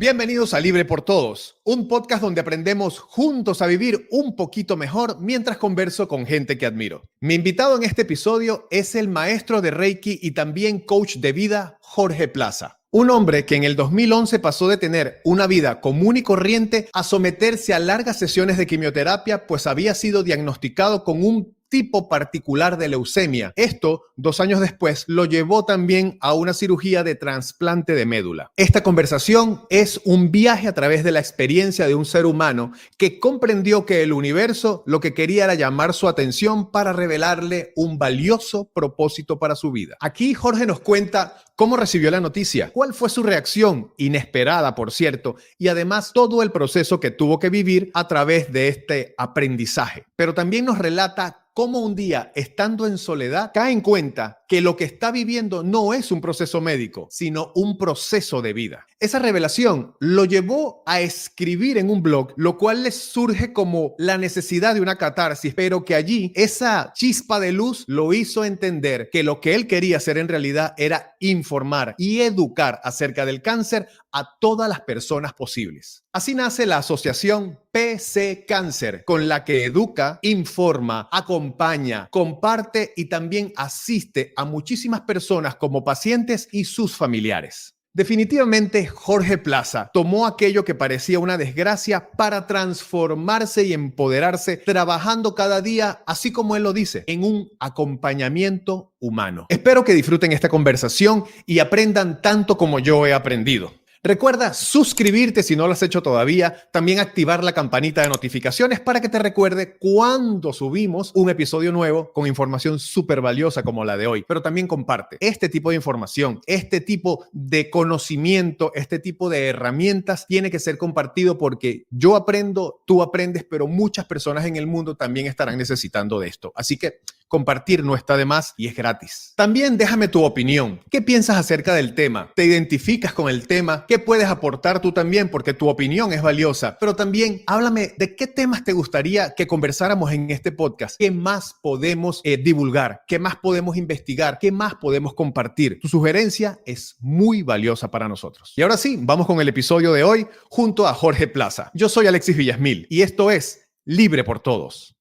Bienvenidos a Libre por Todos, un podcast donde aprendemos juntos a vivir un poquito mejor mientras converso con gente que admiro. Mi invitado en este episodio es el maestro de Reiki y también coach de vida, Jorge Plaza. Un hombre que en el 2011 pasó de tener una vida común y corriente a someterse a largas sesiones de quimioterapia, pues había sido diagnosticado con un tipo particular de leucemia. Esto, 2 años después, lo llevó también a una cirugía de trasplante de médula. Esta conversación es un viaje a través de la experiencia de un ser humano que comprendió que el universo lo que quería era llamar su atención para revelarle un valioso propósito para su vida. Aquí Jorge nos cuenta cómo recibió la noticia, cuál fue su reacción, inesperada por cierto, y además todo el proceso que tuvo que vivir a través de este aprendizaje. Pero también nos relata cómo un día, estando en soledad, cae en cuenta que lo que está viviendo no es un proceso médico, sino un proceso de vida. Esa revelación lo llevó a escribir en un blog, lo cual le surge como la necesidad de una catarsis, pero que allí esa chispa de luz lo hizo entender que lo que él quería hacer en realidad era informar y educar acerca del cáncer a todas las personas posibles. Así nace la asociación PC Cáncer, con la que educa, informa, acompaña, comparte y también asiste a muchísimas personas como pacientes y sus familiares. Definitivamente, Jorge Plaza tomó aquello que parecía una desgracia para transformarse y empoderarse, trabajando cada día, así como él lo dice, en un acompañamiento humano. Espero que disfruten esta conversación y aprendan tanto como yo he aprendido. Recuerda suscribirte si no lo has hecho todavía, también activar la campanita de notificaciones para que te recuerde cuando subimos un episodio nuevo con información súper valiosa como la de hoy. Pero también comparte este tipo de información, este tipo de conocimiento, este tipo de herramientas tiene que ser compartido porque yo aprendo, tú aprendes, pero muchas personas en el mundo también estarán necesitando de esto. Así que compartir no está de más y es gratis. También déjame tu opinión. ¿Qué piensas acerca del tema? ¿Te identificas con el tema? ¿Qué puedes aportar tú también? Porque tu opinión es valiosa. Pero también háblame de qué temas te gustaría que conversáramos en este podcast. ¿Qué más podemos divulgar? ¿Qué más podemos investigar? ¿Qué más podemos compartir? Tu sugerencia es muy valiosa para nosotros. Y ahora sí, vamos con el episodio de hoy junto a Jorge Plaza. Yo soy Alexis Villasmil y esto es Libre por Todos.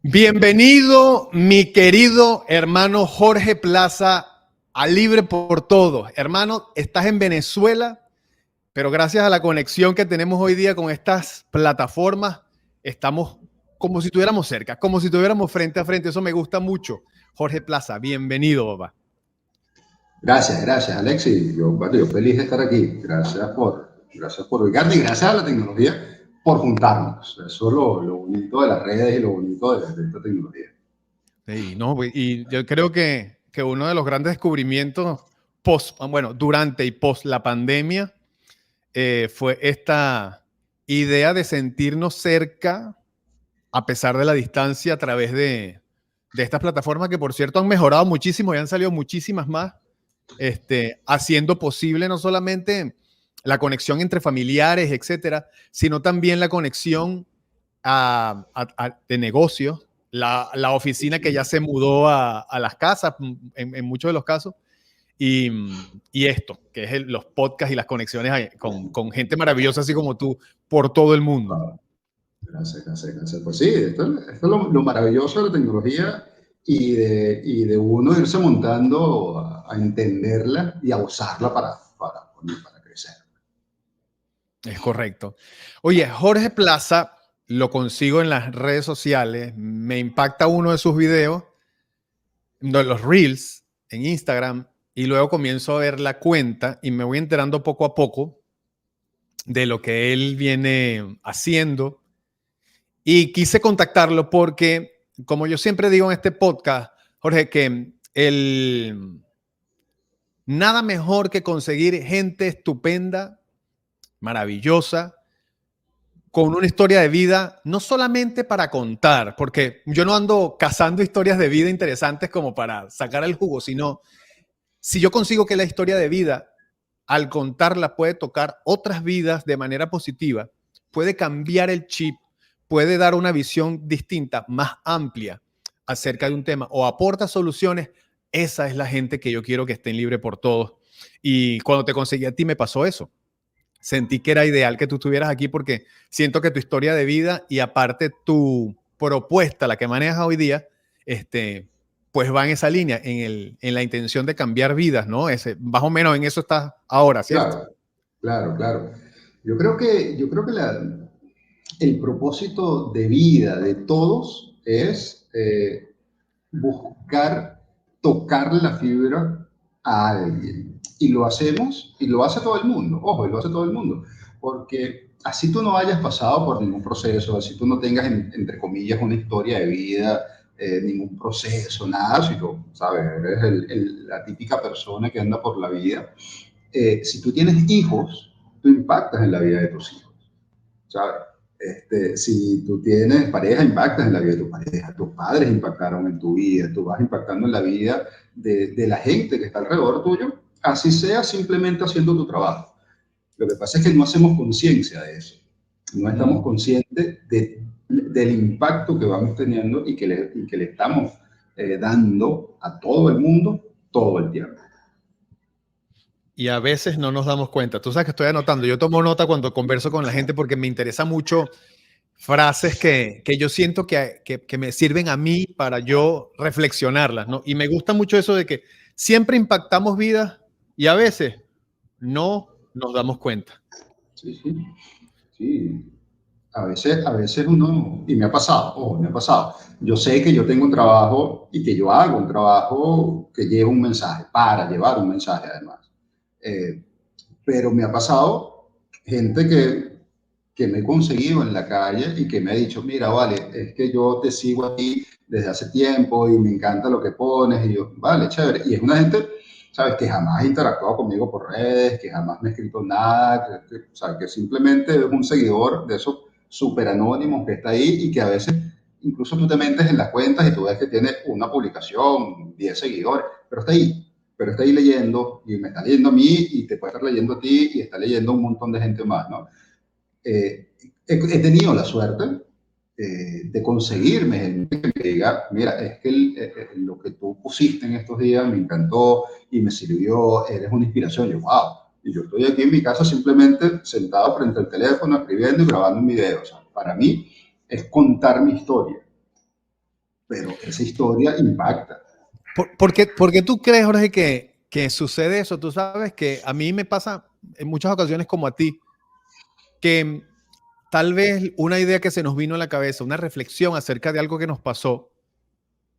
Bienvenido, mi querido hermano Jorge Plaza, a Libre por Todos. Hermano, estás en Venezuela, pero gracias a la conexión que tenemos hoy día con estas plataformas, estamos como si estuviéramos cerca, como si estuviéramos frente a frente. Eso me gusta mucho. Jorge Plaza, bienvenido, papá. Gracias, Alexis. Yo feliz de estar aquí. Gracias por ubicarte y gracias a la tecnología por juntarnos. Eso es lo bonito de las redes y lo bonito de esta tecnología. Sí, no, y yo creo que uno de los grandes descubrimientos durante y post la pandemia fue esta idea de sentirnos cerca a pesar de la distancia a través de estas plataformas que, por cierto, han mejorado muchísimo y han salido muchísimas más, haciendo posible no solamente la conexión entre familiares, etcétera, sino también la conexión de negocios, la oficina que ya se mudó a las casas en muchos de los casos, y esto, que es los podcasts y las conexiones con gente maravillosa así como tú por todo el mundo. Gracias. Pues sí, esto es lo maravilloso de la tecnología y de uno irse montando a entenderla y a usarla para crecer. Es correcto. Oye, Jorge Plaza lo consigo en las redes sociales, me impacta uno de sus videos, los Reels en Instagram, y luego comienzo a ver la cuenta y me voy enterando poco a poco de lo que él viene haciendo. Y quise contactarlo porque, como yo siempre digo en este podcast, Jorge, que nada mejor que conseguir gente estupenda, maravillosa, con una historia de vida, no solamente para contar, porque yo no ando cazando historias de vida interesantes como para sacar el jugo, sino si yo consigo que la historia de vida, al contarla, puede tocar otras vidas de manera positiva, puede cambiar el chip, puede dar una visión distinta, más amplia acerca de un tema o aporta soluciones, esa es la gente que yo quiero que esté en Libre por Todos. Y cuando te conseguí a ti me pasó eso. Sentí que era ideal que tú estuvieras aquí porque siento que tu historia de vida y aparte tu propuesta, la que manejas hoy día, pues va en esa línea, en la intención de cambiar vidas, ¿no? Más o menos en eso estás ahora, ¿cierto? Claro, claro, claro. Yo creo que el propósito de vida de todos es buscar tocar la fibra a alguien. Y lo hacemos, y lo hace todo el mundo, ojo, y lo hace todo el mundo, porque así tú no hayas pasado por ningún proceso, así tú no tengas, entre comillas, una historia de vida, ningún proceso, nada, si tú, sabes, eres la típica persona que anda por la vida. Si tú tienes hijos, tú impactas en la vida de tus hijos, ¿sabes? Si tú tienes pareja, impactas en la vida de tu pareja, tus padres impactaron en tu vida, tú vas impactando en la vida de la gente que está alrededor tuyo, así sea simplemente haciendo tu trabajo. Lo que pasa es que no hacemos conciencia de eso, no estamos conscientes del impacto que vamos teniendo y que le estamos dando a todo el mundo todo el tiempo. Y a veces no nos damos cuenta. Tú sabes que estoy anotando. Yo tomo nota cuando converso con la gente porque me interesa mucho frases que yo siento que me sirven a mí para yo reflexionarlas, ¿no? Y me gusta mucho eso de que siempre impactamos vidas y a veces no nos damos cuenta. Sí, sí, sí. A veces uno, y me ha pasado, ojo, me ha pasado. Yo sé que yo tengo un trabajo y que yo hago un trabajo que lleva un mensaje, para llevar un mensaje además. Eh, pero me ha pasado gente que me he conseguido en la calle y que me ha dicho, mira, vale, es que yo te sigo a ti desde hace tiempo y me encanta lo que pones. Y yo, vale, chévere. Y es una gente, ¿sabes? Que jamás ha interactuado conmigo por redes, que jamás me ha escrito nada, o sea, que simplemente es un seguidor de esos súper anónimos que está ahí y que a veces incluso tú te metes en las cuentas y tú ves que tiene una publicación, 10 seguidores, pero está ahí leyendo y me está leyendo a mí y te puede estar leyendo a ti y está leyendo un montón de gente más, ¿no? He tenido la suerte de conseguirme gente que me diga, mira, es que lo que tú pusiste en estos días me encantó y me sirvió, eres una inspiración. Yo, wow. Y yo estoy aquí en mi casa simplemente sentado frente al teléfono, escribiendo y grabando un video. O sea, para mí es contar mi historia, pero esa historia impacta. Porque tú crees, Jorge, que sucede eso. Tú sabes que a mí me pasa en muchas ocasiones como a ti, que tal vez una idea que se nos vino a la cabeza, una reflexión acerca de algo que nos pasó,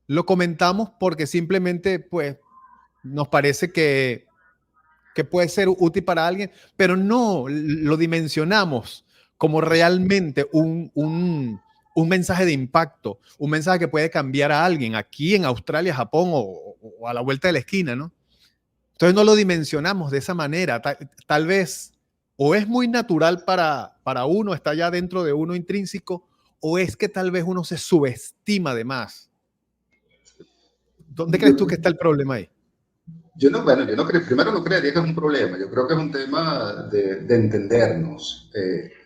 lo comentamos porque simplemente pues nos parece que puede ser útil para alguien, pero no lo dimensionamos como realmente un mensaje de impacto, un mensaje que puede cambiar a alguien aquí en Australia, Japón o a la vuelta de la esquina, ¿no? Entonces no lo dimensionamos de esa manera. Tal vez o es muy natural para uno, está ya dentro de uno intrínseco, o es que tal vez uno se subestima de más. ¿Dónde crees tú que Yo, está el problema ahí? yo no creo, primero no creería que es un problema, yo creo que es un tema de entendernos.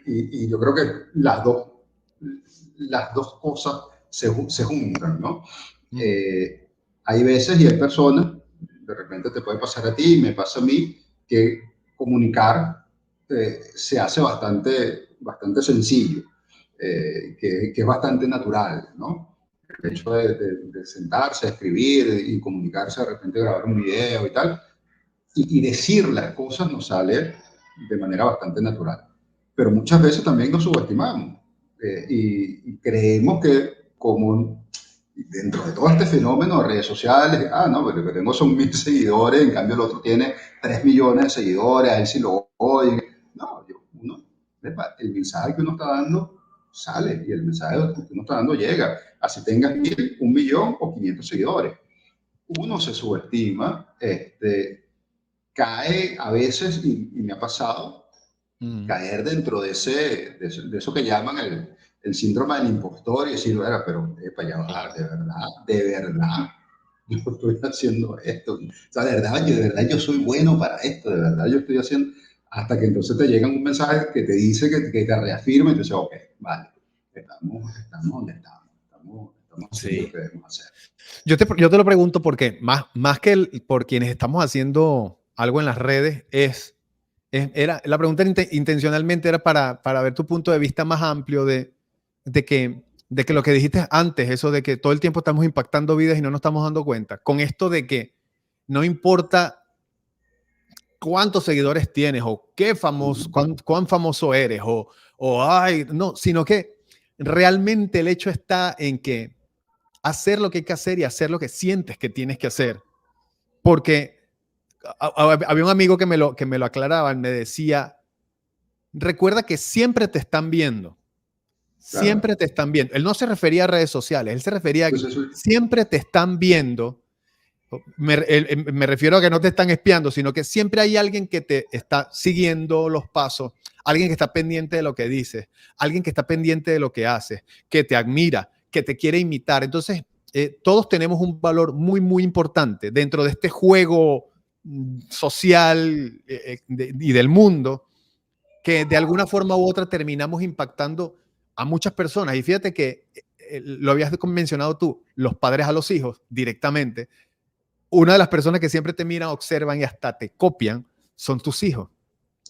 Y yo creo que las dos cosas se juntan, ¿no? Mm. Eh, Hay veces y hay personas, de repente te puede pasar a ti y me pasa a mí, que comunicar se hace bastante sencillo, que es bastante natural, ¿no? El hecho de sentarse, escribir y comunicarse, de repente grabar un video y tal, y decir las cosas nos sale de manera bastante natural. Pero muchas veces también nos subestimamos y creemos que como dentro de todo este fenómeno de redes sociales, no, pero lo que tengo son 1.000 seguidores, en cambio el otro tiene 3 millones de seguidores, a él sí lo oye. No, el mensaje que uno está dando sale y el mensaje que uno está dando llega, así tengas 1.000, 1 millón o 500 seguidores. Uno se subestima, cae a veces, y me ha pasado, Mm. caer dentro de eso que llaman el síndrome del impostor y decir, pero para allá va, Claro. de verdad, yo estoy haciendo esto. O sea, de verdad yo soy bueno para esto, de verdad yo estoy haciendo. hasta que entonces te llega un mensaje que te dice, que te reafirma y te dice, ok, vale, estamos donde estamos haciendo lo Sí. que debemos hacer. Yo te lo pregunto porque más que por quienes estamos haciendo algo en las redes, la pregunta intencionalmente era para ver tu punto de vista más amplio de que lo que dijiste antes, eso de que todo el tiempo estamos impactando vidas y no nos estamos dando cuenta, con esto de que no importa cuántos seguidores tienes o cuán famoso eres ay, no, sino que realmente el hecho está en que hacer lo que hay que hacer y hacer lo que sientes que tienes que hacer. Porque había un amigo que me lo aclaraba, me decía, recuerda que siempre te están viendo, Claro. siempre te están viendo. Él no se refería a redes sociales, él se refería a que Entonces, siempre te están viendo. Me refiero a que no te están espiando, sino que siempre hay alguien que te está siguiendo los pasos, alguien que está pendiente de lo que dices, alguien que está pendiente de lo que haces, que te admira, que te quiere imitar. Entonces, todos tenemos un valor muy, muy importante dentro de este juego social y del mundo, que de alguna forma u otra terminamos impactando a muchas personas. Y fíjate que lo habías mencionado tú, los padres a los hijos directamente. Una de las personas que siempre te miran, observan y hasta te copian son tus hijos.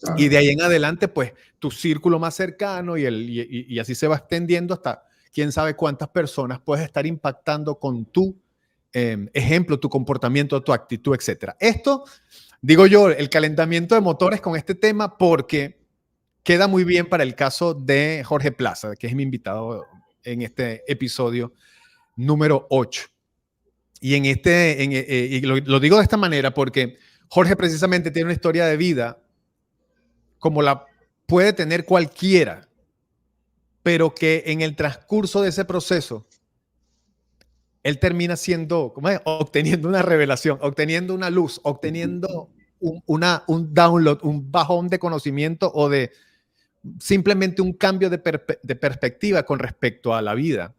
Y claro. de ahí en adelante, pues tu círculo más cercano y así se va extendiendo hasta quién sabe cuántas personas puedes estar impactando con tu ejemplo, tu comportamiento, tu actitud, etcétera. Esto, digo yo, el calentamiento de motores con este tema porque queda muy bien para el caso de Jorge Plaza, que es mi invitado en este episodio número 8. Y lo digo de esta manera porque Jorge precisamente tiene una historia de vida como la puede tener cualquiera, pero que en el transcurso de ese proceso, él termina siendo, ¿cómo es? Obteniendo una revelación, obteniendo una luz, obteniendo un download, un bajón de conocimiento o de simplemente un cambio de perspectiva con respecto a la vida.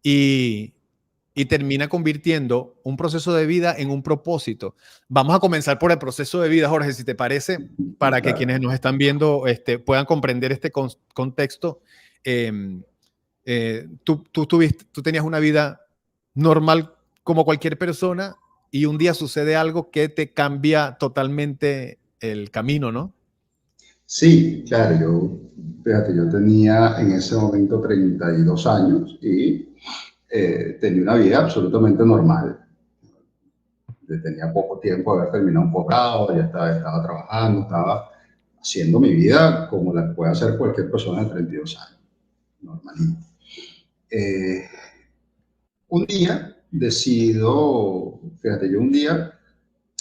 Y, y termina convirtiendo un proceso de vida en un propósito. Vamos a comenzar por el proceso de vida, Jorge, si te parece, para que Claro. quienes nos están viendo puedan comprender este contexto. Eh, tú tenías una vida normal como cualquier persona y un día sucede algo que te cambia totalmente el camino, ¿no? Sí, claro, fíjate, yo tenía en ese momento 32 años y tenía una vida absolutamente normal. Tenía poco tiempo de haber terminado un posgrado, ya estaba trabajando, estaba haciendo mi vida como la puede hacer cualquier persona de 32 años, normalito. Eh, un día decido, fíjate, yo un día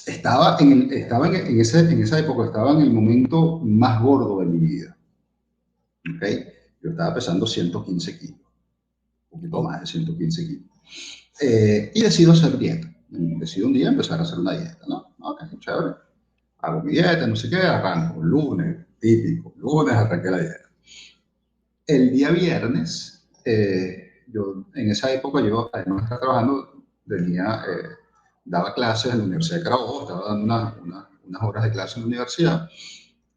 en esa época, estaba en el momento más gordo de mi vida, ¿ok? Yo estaba pesando 115 kilos, un poquito Oh, más de 115 kilos. Y decido hacer dieta. Decido un día empezar a hacer una dieta, ¿no? Ok, chévere. Hago mi dieta, no sé qué, arranco el lunes, típico, lunes arranqué la dieta. El día viernes, yo en esa época, yo además de estar trabajando, daba clases en la Universidad de Carabobo, estaba dando unas horas de clase en la universidad.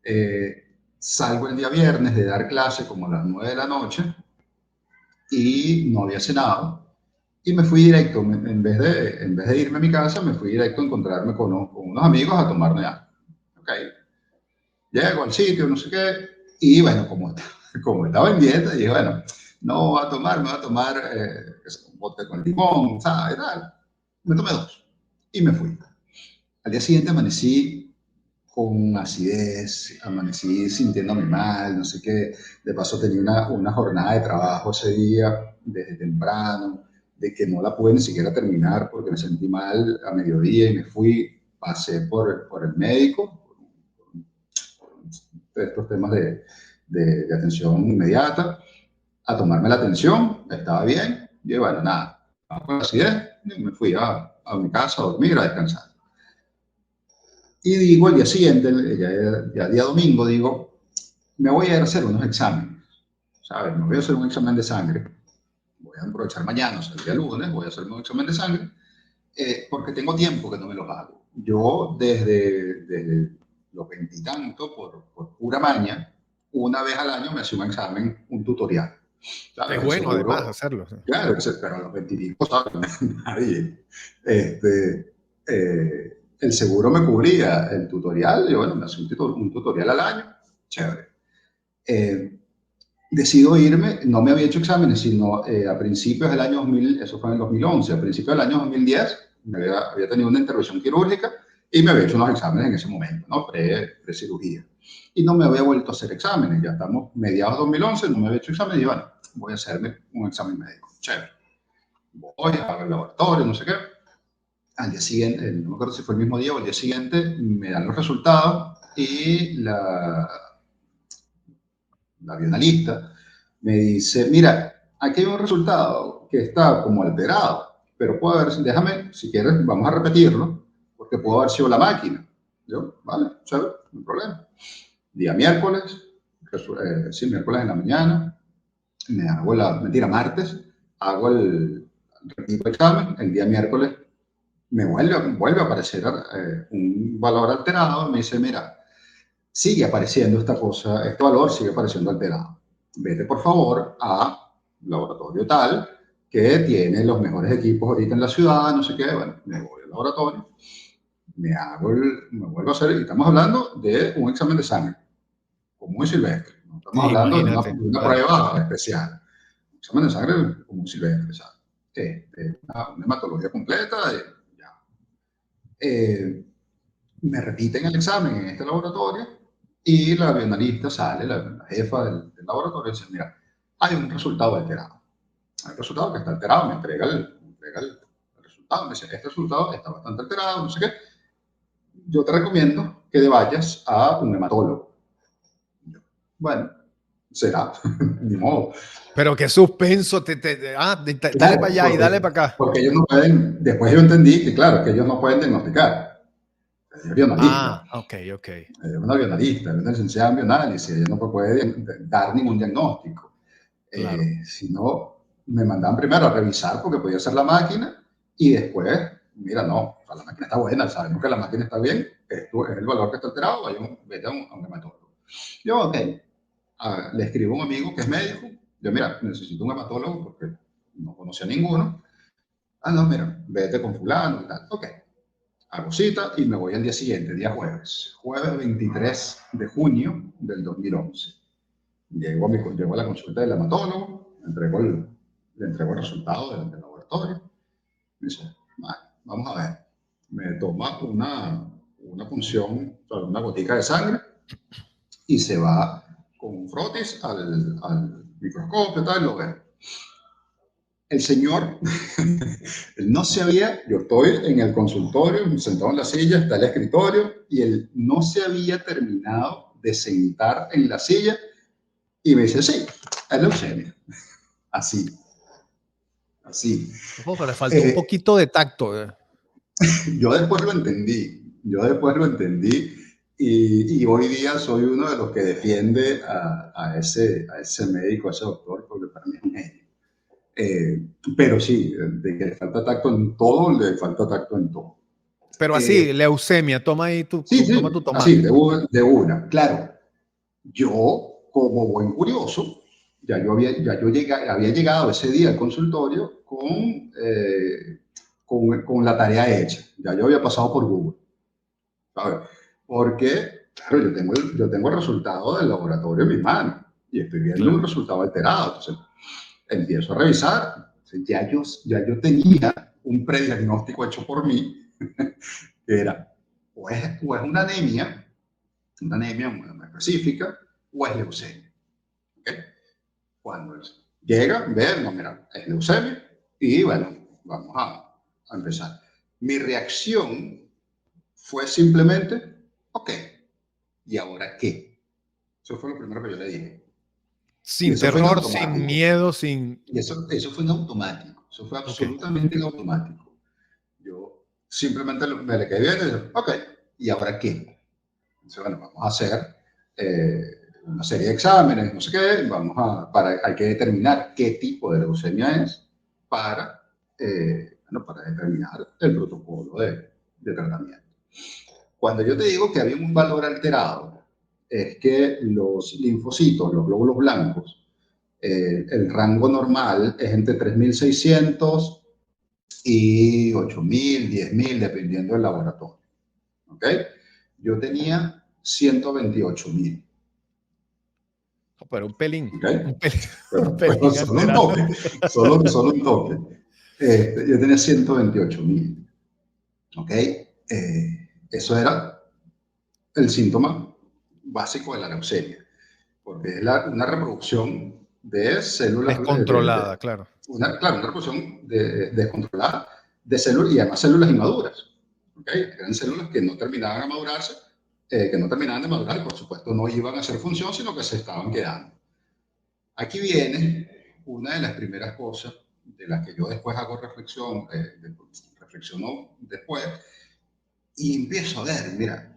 Eh, Salgo el día viernes de dar clase como a las 9 de la noche y no había cenado. Y me fui directo, en vez de irme a mi casa, me fui directo a encontrarme con unos amigos a tomarme algo. Okay. Llego al sitio, no sé qué, y bueno, como estaba en dieta, dije, bueno, no voy a tomar, me voy a tomar un bote con limón, ¿sabes? Tal. Me tomé dos y me fui. Al día siguiente amanecí con acidez, amanecí sintiéndome mal, no sé qué. De paso tenía una jornada de trabajo ese día, desde temprano, de que no la pude ni siquiera terminar porque me sentí mal a mediodía y me fui, pasé por el médico, por estos temas de atención inmediata, a tomarme la atención, estaba bien, y bueno, nada, con la acidez, y me fui a mi casa a dormir, a descansar. Y digo, el día siguiente, ya día domingo, digo, me voy a ir a hacer unos exámenes, ¿sabes? Me voy a hacer un examen de sangre, voy a aprovechar mañana, o sea, el día lunes, voy a hacerme un examen de sangre, porque tengo tiempo que no me los hago. Yo los veintitantos, por pura maña, una vez al año me hacía un examen, un tutorial. Claro, Es el bueno además seguro, hacerlo. Sí. claro, pero a los veinticinco, ¿sabes? Nadie. Este, el seguro me cubría el tutorial, y bueno, me hacía un tutorial al año, chévere. Decido irme, no me había hecho exámenes, sino a principios del año 2000, eso fue en el 2011, a principios del año 2010, había tenido una intervención quirúrgica y me había hecho unos exámenes en ese momento, ¿no? Pre-cirugía. Y no me había vuelto a hacer exámenes, ya estamos mediados de 2011, no me había hecho exámenes y bueno, voy a hacerme un examen médico, chévere. Voy a el laboratorio, no sé qué. Al día siguiente, no me acuerdo si fue el mismo día o el día siguiente, me dan los resultados y la bioanalista me dice, mira, aquí hay un resultado que está como alterado, pero puede haber, déjame, si quieres, vamos a repetirlo, porque puede haber sido la máquina. Yo, vale, chévere, no hay problema. Día miércoles, sí, miércoles en la mañana, me hago mentira, martes, hago repito el examen, el día miércoles me vuelve a aparecer un valor alterado, me dice, mira, sigue apareciendo esta cosa, este valor sigue apareciendo alterado. Vete por favor a laboratorio tal, que tiene los mejores equipos ahorita en la ciudad, no sé qué, bueno, me voy al laboratorio, me vuelvo a hacer, y estamos hablando de un examen de sangre, común y silvestre, no estamos Sí, hablando de imagínate. una Claro. prueba especial, un examen de sangre común y silvestre, ¿sabes? Una hematología completa, ya. Me repiten el examen en este laboratorio y la bioanalista sale, la jefa del laboratorio, y dice, mira, hay un resultado alterado. Hay un resultado que está alterado, me entrega el resultado, me dice, este resultado está bastante alterado, no sé qué. Yo te recomiendo que vayas a un hematólogo. Bueno, será, ni modo. Pero qué suspenso. Dale para Claro, allá y dale para acá. porque ellos no pueden, después yo entendí que claro, que ellos no pueden diagnosticar. Es bioanalista. Ah, ok, ok. Una bioanalista, una licenciada en bioanálisis, ella no puede dar ningún diagnóstico. Claro. Si no, me mandaban primero a revisar porque podía ser la máquina y después, mira, no, o sea, la máquina está buena, sabemos que la máquina está bien, esto es el valor que está alterado, vete a un hematólogo. Yo, ok, le escribo a un amigo que es médico, yo, mira, necesito un hematólogo porque no conocía a ninguno. Ah, no, mira, vete con fulano y tal. Ok, hago cita y me voy al día siguiente, día jueves, jueves 23 de junio del 2011. Llego a la consulta del hematólogo, le entrego el resultado del laboratorio. Me dice, vale, vamos a ver. Me toma una punción, o sea, una gotica de sangre y se va con un frotis al microscopio, tal, y lo ve. El señor, él no se había, yo estoy en el consultorio, sentado en la silla, está el escritorio, y él no se había terminado de sentar en la silla y me dice, sí, es leucemia. Así, así. Ojo, pero le faltó un Eh, poquito de tacto. yo después lo entendí y hoy día soy uno de los que defiende a ese médico, a ese doctor, porque para mí es un genio. Pero sí, de que le falta tacto en todo, le falta tacto en todo. Pero así, Eh, leucemia, toma ahí sí, toma tu sí, así, tomate. de una. Claro, yo, como buen curioso, había llegado ese día al consultorio con la tarea hecha. Ya yo había pasado por Google, ¿sabes? Porque, claro, yo tengo el resultado del laboratorio en mi mano y estoy viendo un Claro. resultado alterado. Entonces, empiezo a revisar. Entonces, ya yo tenía un prediagnóstico hecho por mí, que era o es una anemia muy específica, o es leucemia. ¿Okay? Cuando llega, ve, no, mira, es leucemia, y bueno, vamos a empezar. Mi reacción fue simplemente, ok, ¿y ahora qué? Eso fue lo primero que yo le dije. Y Sin eso fue en terror, sin automático. miedo, sin... Y eso fue en automático. Eso fue Ok. absolutamente en automático. Yo simplemente me le quedé viendo y dije, ok, ¿y ahora qué? Entonces, bueno, vamos a hacer una serie de exámenes, no sé qué, hay que determinar qué tipo de leucemia es para determinar el protocolo de tratamiento. Cuando yo te digo que había un valor alterado, es que los linfocitos, los glóbulos blancos, el rango normal es entre 3.600 y 8.000, 10.000, dependiendo del laboratorio. ¿Ok? Yo tenía 128.000. Pero un pelín, ¿Ok? un Pero pelín solo un alterado. toque, solo un toque. Yo tenía 128.000. ¿Ok? Eso era el síntoma básico de la leucemia, porque es una reproducción de células, Descontrolada, claro. claro, una reproducción descontrolada de células y además células inmaduras. ¿Okay? Eran células que no terminaban de madurarse, y por supuesto no iban a hacer función, sino que se estaban quedando. Aquí viene una de las primeras cosas de las que yo después hago reflexiono después, y empiezo a ver, mira,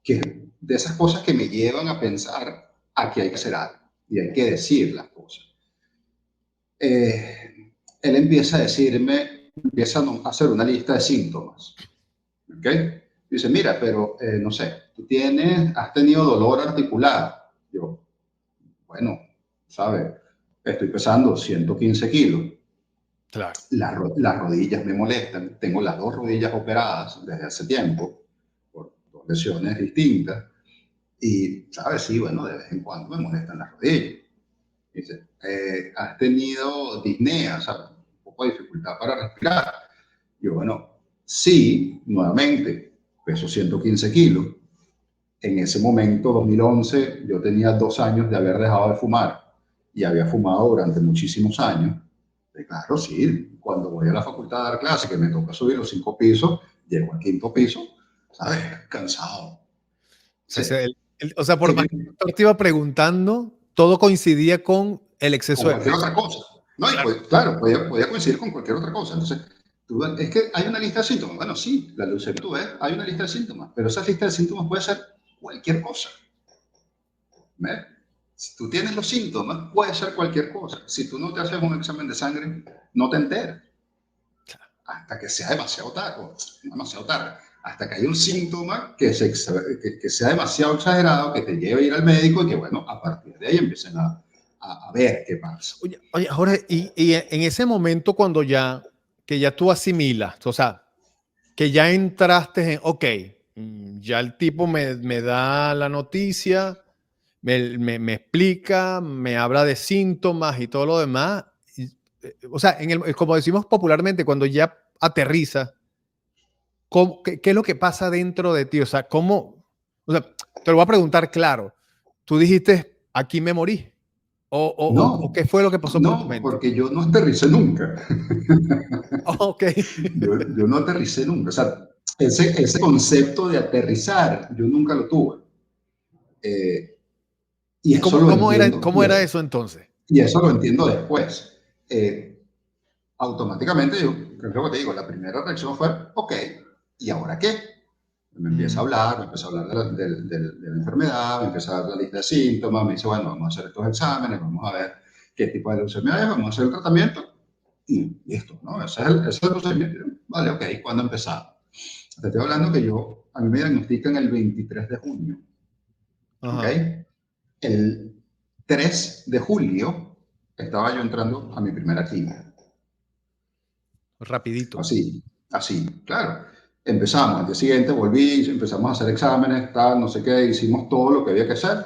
que de esas cosas que me llevan a pensar, aquí hay que hacer algo y hay que decir las cosas. Él empieza a decirme, empieza a hacer una lista de síntomas. ¿Ok? Dice, mira, pero no sé, has tenido dolor articular. Yo, bueno, ¿sabes? Estoy pesando 115 kilos. Claro. Las rodillas me molestan. Tengo las dos rodillas operadas desde hace tiempo, por dos lesiones distintas. Y, ¿sabes? Sí, bueno, de vez en cuando me molestan las rodillas. Dice, has tenido disnea, ¿sabes? Un poco de dificultad para respirar. Yo, bueno, sí, nuevamente, peso 115 kilos. En ese momento, 2011, yo tenía 2 años de haber dejado de fumar y había fumado durante muchísimos años. Y claro, sí, cuando voy a la facultad a dar clase, que me toca subir los 5 pisos, llego al quinto piso, ¿sabes? Cansado. Sí. O sea, por más que el doctor te iba preguntando, todo coincidía con el exceso Con de cualquier peso. otra cosa. No, y Claro. pues, claro, podía coincidir con cualquier otra cosa. Entonces, es que hay una lista de síntomas. Bueno, sí, la leucemia, tú ves, hay una lista de síntomas, pero esa lista de síntomas puede ser cualquier cosa. ¿Ves? Si tú tienes los síntomas, puede ser cualquier cosa. Si tú no te haces un examen de sangre, no te enteras. Hasta que sea demasiado tarde, hasta que haya un síntoma que sea demasiado exagerado, que te lleve a ir al médico y que, bueno, a partir de ahí empiecen a ver qué pasa. Oye, Jorge, y en ese momento cuando que ya tú asimilas, o sea, que ya entraste en, ok, ya el tipo me da la noticia, me explica, me habla de síntomas y todo lo demás. O sea, como decimos popularmente, cuando ya aterriza, ¿qué es lo que pasa dentro de ti? O sea, o sea, te lo voy a preguntar claro. Tú dijiste, aquí me morí. ¿O No, qué fue lo que pasó por tu no, mente? porque yo no aterricé nunca. Ok. Yo no aterricé nunca. O sea, ese concepto de aterrizar, yo nunca lo tuve. Eh, y ¿Y eso lo entiendo, cómo era eso entonces? y eso lo entiendo después. Automáticamente, yo creo que te digo, la primera reacción fue, ok, ¿y ahora qué? Me empieza a Mm, hablar, me empieza a hablar de la enfermedad, me empieza a dar la lista de síntomas, me dice, bueno, vamos a hacer estos exámenes, vamos a ver qué tipo de leucemia es, vamos a hacer el tratamiento y listo, ¿no? Ese es el procedimiento. Vale, ok, ¿cuándo empezamos? Te estoy hablando que a mí me diagnostican el 23 de junio, ¿ok? ajá. El 3 de julio estaba yo entrando a mi primera quimio. Rapidito. Así, claro. Empezamos, al día siguiente volví, empezamos a hacer exámenes, tal, no sé qué, hicimos todo lo que había que hacer.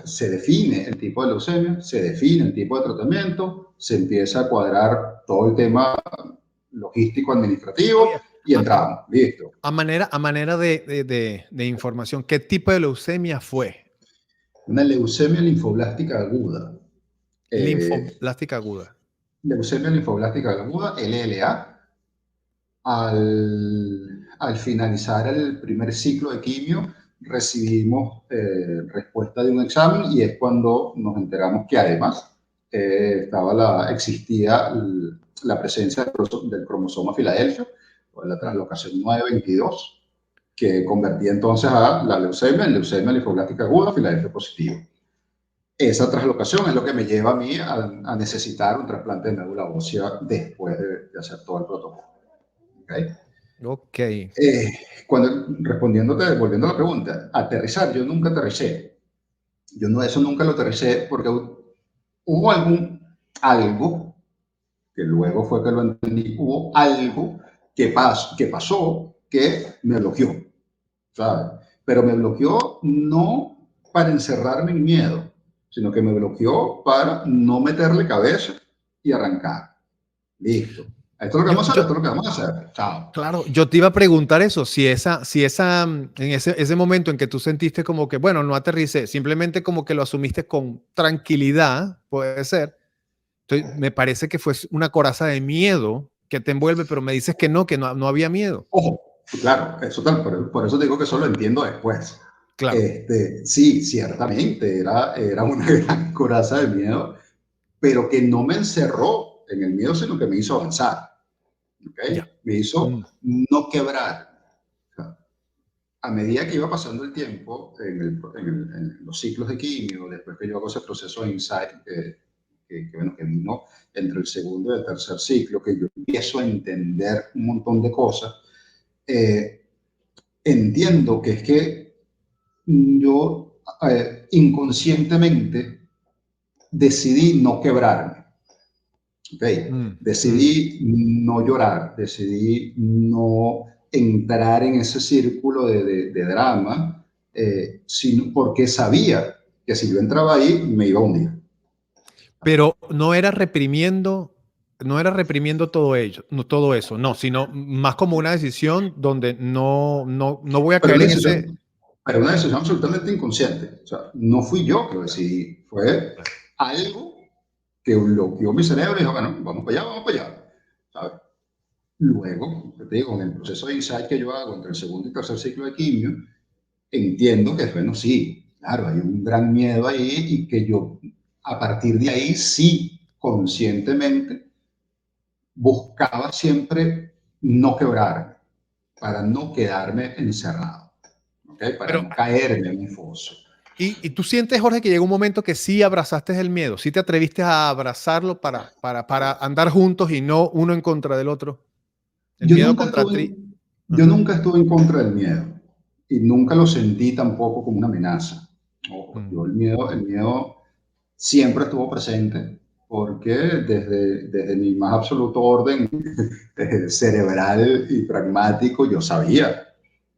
Se define el tipo de leucemia, se define el tipo de tratamiento, se empieza a cuadrar todo el tema logístico administrativo Oye, y a, entramos, listo. a manera de información, ¿qué tipo de leucemia fue? Una leucemia linfoblástica aguda. Eh, Linfoblástica aguda. Leucemia linfoblástica aguda, LLA. Al finalizar el primer ciclo de quimio, recibimos respuesta de un examen y es cuando nos enteramos que además existía la presencia del cromosoma Filadelfia, o la Mm. translocación 922, que convertía entonces a la leucemia en leucemia linfoblástica aguda, Filadelfia positivo. Esa translocación es lo que me lleva a mí a necesitar un trasplante de médula ósea después de hacer todo el protocolo. ¿Okay? Ok. Respondiéndote, volviendo a la pregunta, aterrizar, yo nunca aterricé. Eso nunca lo aterricé porque hubo algo, que luego fue que lo entendí, hubo algo que pasó que me bloqueó, ¿sabes? Pero me bloqueó no para encerrarme en miedo, sino que me bloqueó para no meterle cabeza y arrancar. Listo. Esto es lo que Yo, vamos a hacer, yo, esto es lo que vamos a hacer. Chao. claro, yo te iba a preguntar eso, en ese momento en que tú sentiste como que, bueno, no aterricé, simplemente como que lo asumiste con tranquilidad, puede ser. Entonces, me parece que fue una coraza de miedo que te envuelve, pero me dices que no había miedo. Ojo, claro, eso tal, por eso digo que eso lo entiendo después. Claro. Sí, ciertamente era una gran coraza de miedo, pero que no me encerró en el miedo, sino que me hizo avanzar, Ya. ¿okay? Me hizo Mm. no quebrar. O sea, a medida que iba pasando el tiempo en los ciclos de quimio, después que yo hago ese proceso de insight bueno, que vino entre el segundo y el tercer ciclo, que yo empiezo a entender un montón de cosas, eh, entiendo que es que yo inconscientemente decidí no quebrarme, ¿okay? Mm. Mm. Decidí no llorar, decidí no entrar en ese círculo de drama, sino porque sabía que si yo entraba ahí me iba a hundir. Pero no era reprimiendo todo ello, no todo eso, no, sino más como una decisión donde no voy a Pero caer una en ese. decisión, pero una decisión absolutamente inconsciente. O sea, no fui yo que lo decidí, fue algo que bloqueó mi cerebro y dijo, bueno, vamos para allá, ¿sabes? Luego, te digo, en el proceso de insight que yo hago entre el segundo y tercer ciclo de quimio, entiendo que, bueno, sí, claro, hay un gran miedo ahí y que yo, a partir de ahí, sí, conscientemente, buscaba siempre no quebrar, para no quedarme encerrado, ¿okay? Para Pero, no caerme en un foso. y tú sientes, Jorge, que llegó un momento que sí abrazaste el miedo, sí te atreviste a abrazarlo para andar juntos y no uno en contra del otro. El Yo miedo nunca contra estuve, ti. yo Ajá. nunca estuve en contra del miedo y nunca lo sentí tampoco como una amenaza. Ojo, Mm. yo el miedo siempre estuvo presente porque desde mi más absoluto orden cerebral y pragmático yo sabía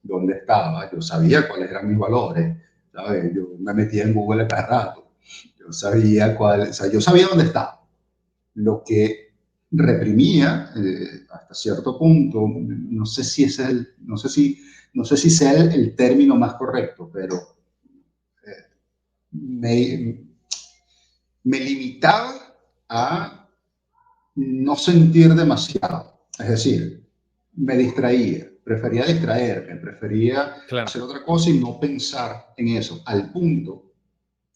dónde estaba, yo sabía cuáles eran mis valores, ¿sabes? Yo me metía en Google a cada rato, o sea, yo sabía dónde estaba. Lo que reprimía hasta cierto punto, no sé si ese es no sé si sea el término más correcto, pero eh, me, me limitaba a no sentir demasiado. Es decir, me distraía, prefería distraerme, prefería Claro. hacer otra cosa y no pensar en eso, al punto,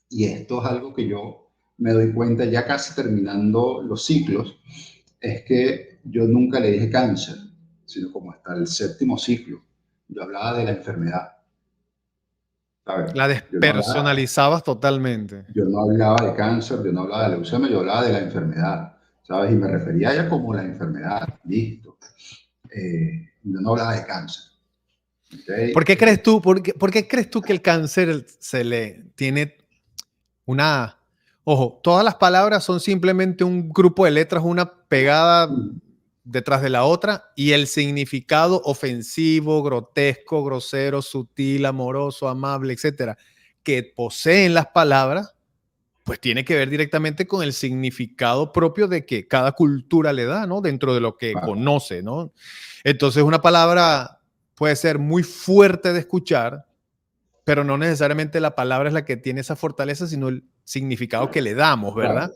y esto es algo que yo me doy cuenta ya casi terminando los ciclos, es que yo nunca le dije cáncer, sino como hasta el séptimo ciclo. Yo hablaba de la enfermedad, ¿sabes? La Yo no hablaba, despersonalizabas totalmente. yo no hablaba de cáncer, yo no hablaba de leucemia, yo hablaba de la enfermedad, ¿sabes? Y me refería a ella como la enfermedad, listo. Yo no hablaba de cáncer, ¿ok? Por qué crees tú que el cáncer se le tiene una... Ojo, todas las palabras son simplemente un grupo de letras, una pegada detrás de la otra, y el significado ofensivo, grotesco, grosero, sutil, amoroso, amable, etcétera, que poseen las palabras, pues tiene que ver directamente con el significado propio de que cada cultura le da, ¿no? Dentro de lo que Claro, conoce, ¿no? Entonces, una palabra puede ser muy fuerte de escuchar, pero no necesariamente la palabra es la que tiene esa fortaleza, sino el significado que le damos, claro, ¿verdad?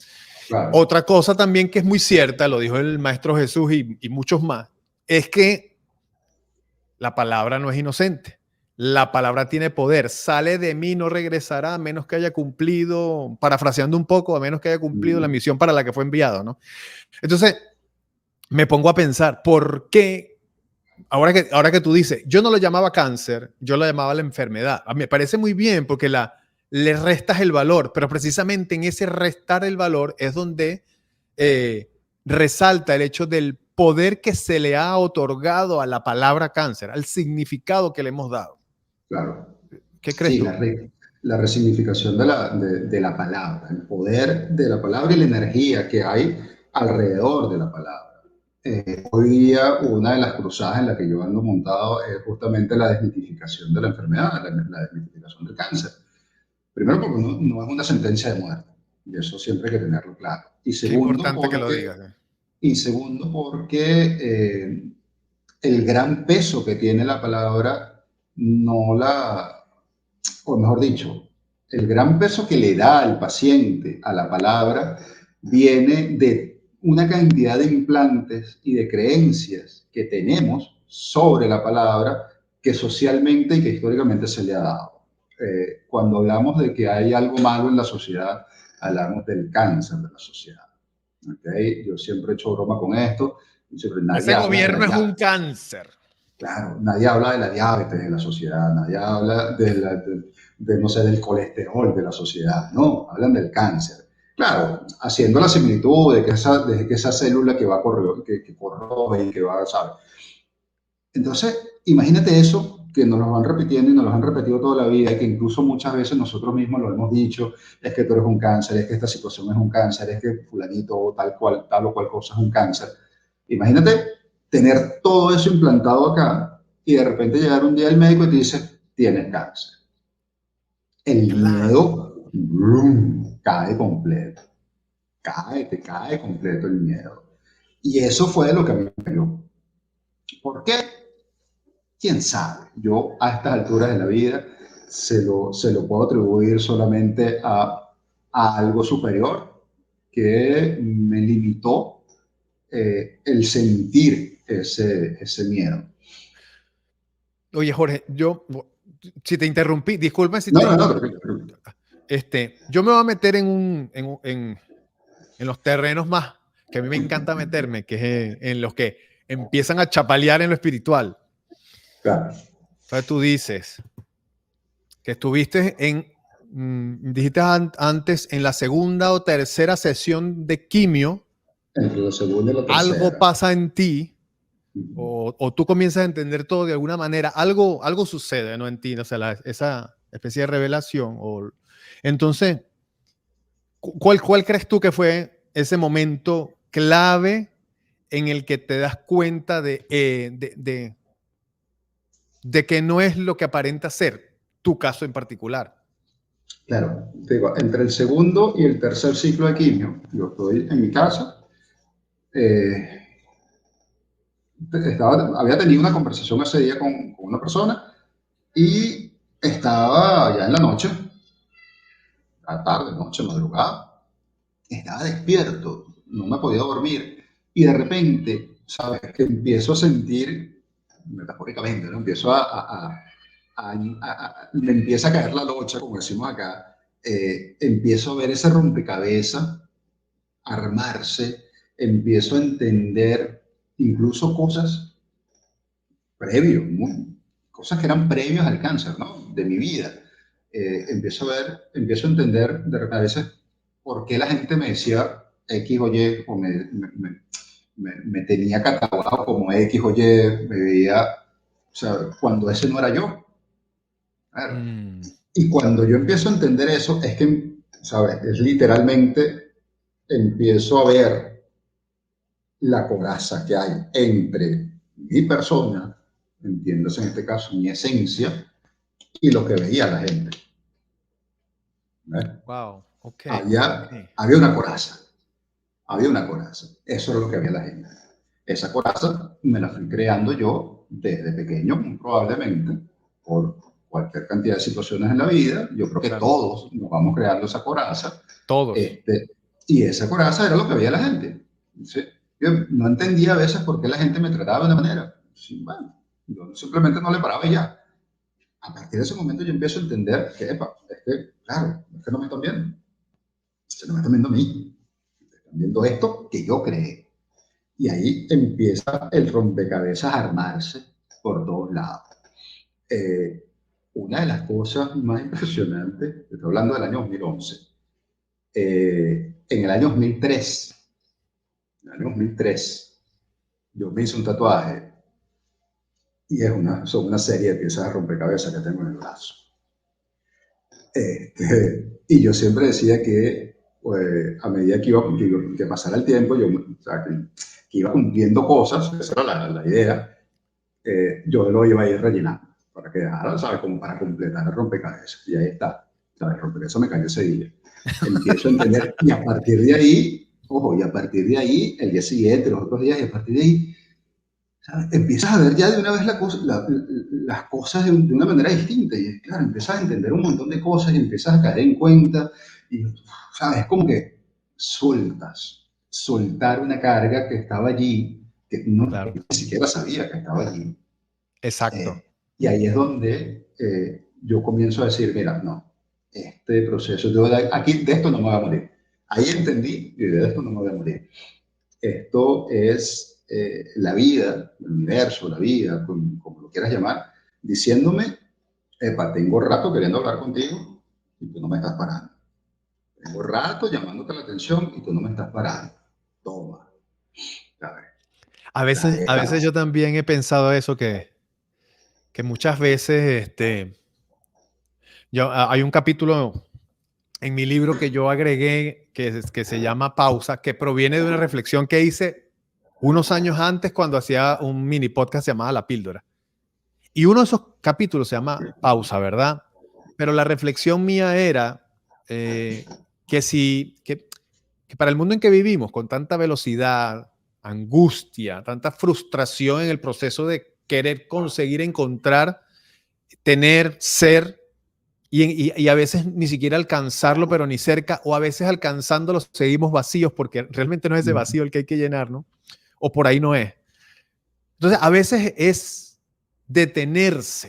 claro. Otra cosa también que es muy cierta, lo dijo el Maestro Jesús y muchos más, es que la palabra no es inocente. La palabra tiene poder. Sale de mí, no regresará a menos que haya cumplido, parafraseando un poco, a menos que haya cumplido la Mm, misión para la que fue enviado, ¿no? Entonces, me pongo a pensar, ¿por qué? Ahora que tú dices, yo no lo llamaba cáncer, yo lo llamaba la enfermedad. A mí me parece muy bien porque le restas el valor, pero precisamente en ese restar el valor es donde eh, resalta el hecho del poder que se le ha otorgado a la palabra cáncer, al significado que le hemos dado. Claro. ¿Qué crees Sí, tú? la resignificación de la palabra, el poder de la palabra y la energía que hay alrededor de la palabra. Hoy día una de las cruzadas en la que yo ando montado es justamente la desmitificación de la enfermedad, la desmitificación del cáncer. Primero porque no es una sentencia de muerte, y eso siempre hay que tenerlo claro. Qué importante que lo digas. Y segundo porque el gran peso que tiene la palabra no la, o mejor dicho, el gran peso que le da el paciente a la palabra viene de una cantidad de implantes y de creencias que tenemos sobre la palabra que socialmente y que históricamente se le ha dado. Cuando hablamos de que hay algo malo en la sociedad, hablamos del cáncer de la sociedad. ¿Okay? Yo siempre he hecho broma con esto. Siempre, nadie Ese habla de la gobierno es un diabetes. cáncer. Claro, nadie habla de la diabetes en la sociedad, nadie habla no sé, del colesterol de la sociedad, no, hablan del cáncer. Claro, haciendo la similitud de que esa célula que va a correr, que corroe y que va, ¿sabes? Entonces, imagínate eso, que nos lo van repitiendo y nos lo han repetido toda la vida y que incluso muchas veces nosotros mismos lo hemos dicho, es que tú eres un cáncer, es que esta situación es un cáncer, es que fulanito tal o cual cosa es un cáncer. Imagínate tener todo eso implantado acá y de repente llegar un día al médico y te dice, tienes cáncer. El Claro. miedo brum, cae completo, te cae completo el miedo. Y eso fue lo que a mí me dio. ¿Por qué? ¿Quién sabe? Yo a estas alturas de la vida se lo puedo atribuir solamente a algo superior que me limitó el sentir ese miedo. Oye, Jorge, si te interrumpí, disculpa si No, te no, no, interrumpí. Yo me voy a meter en los terrenos más que a mí me encanta meterme, que es en los que empiezan a chapalear en lo espiritual. claro. Entonces tú dices que estuviste dijiste antes, en la segunda o tercera sesión de quimio, Entre la segunda y la algo tercera. pasa en ti o tú comienzas a entender todo de alguna manera, algo sucede, ¿no? En ti, o sea, esa especie de revelación. Entonces, ¿cuál crees tú que fue ese momento clave en el que te das cuenta de que no es lo que aparenta ser tu caso en particular? Claro, te digo, entre el segundo y el tercer ciclo de quimio, yo estoy en mi casa, eh, había tenido una conversación ese día con una persona y estaba ya en la noche, a tarde, noche, madrugada, estaba despierto, no me podía dormir y de repente, ¿sabes? Que empiezo a sentir, metafóricamente, ¿no? Empiezo me empieza a caer la locha, como decimos acá, empiezo a ver ese rompecabezas armarse, empiezo a entender incluso cosas que eran previos al cáncer, ¿no? De mi vida. Empiezo a entender de repente a veces por qué la gente me decía X o Y, o me tenía catalogado como X o Y, me veía, o sea, cuando ese no era yo. Claro. Y cuando yo empiezo a entender eso, es que, ¿sabes? Es literalmente, empiezo a ver la coraza que hay entre mi persona, entiéndase en este caso mi esencia, y lo que veía la gente. ¿Ves? Wow, ok. Había una coraza, había una coraza. Eso es lo que había la gente. Esa coraza me la fui creando yo desde pequeño, muy probablemente, por cualquier cantidad de situaciones en la vida. Yo creo que Claro. todos nos vamos creando esa coraza. Todos. Y esa coraza era lo que veía la gente. ¿Sí? Yo no entendía a veces por qué la gente me trataba de una manera. Sí, bueno, yo simplemente no le paraba y ya. A partir de ese momento yo empiezo a entender que, epa, es que, claro, es que no me están viendo. Se no me están viendo a mí. Están viendo esto que yo creé. Y ahí empieza el rompecabezas a armarse por todos lados. Eh, una de las cosas más impresionantes, estoy hablando del año 2011, en el año 2003, yo me hice un tatuaje y son una serie de piezas de rompecabezas que tengo en el brazo. Y yo siempre decía que pues, a medida que pasara el tiempo, o sea, que iba cumpliendo cosas, esa era la idea, yo lo iba a ir rellenando para que dejara, ¿sabes? Como para completar el rompecabezas. Y ahí está, ¿sabes? El rompecabezas me cayó ese día. Empiezo a entender, y a partir de ahí, ojo, y a partir de ahí, el día siguiente, los otros días, y a partir de ahí, ¿sabes? Empiezas a ver ya de una vez las cosas de una manera distinta. Y claro, empiezas a entender un montón de cosas y empiezas a caer en cuenta. Y, ¿sabes? Es como que soltar una carga que estaba allí, que Claro. ni siquiera sabía que estaba allí. Exacto. Y ahí es donde yo comienzo a decir, mira, no, este proceso, aquí de esto no me voy a morir. Ahí entendí que de esto no me voy a morir. Esto es la vida, el universo, la vida, como lo quieras llamar, diciéndome, epa, tengo rato queriendo hablar contigo y tú no me estás parando. Tengo rato llamándote la atención y tú no me estás parando. Toma. ¿Sabes? A veces yo también he pensado eso, que muchas veces hay un capítulo en mi libro que yo agregué que se llama Pausa, que proviene de una reflexión que hice unos años antes cuando hacía un mini podcast llamado La Píldora. Y uno de esos capítulos se llama Pausa, ¿verdad? Pero la reflexión mía era que para el mundo en que vivimos, con tanta velocidad, angustia, tanta frustración en el proceso de querer conseguir encontrar, tener, ser, y a veces ni siquiera alcanzarlo, pero ni cerca, o a veces alcanzándolo seguimos vacíos porque realmente no es ese vacío el que hay que llenar, ¿no? O por ahí no es. Entonces, a veces es detenernos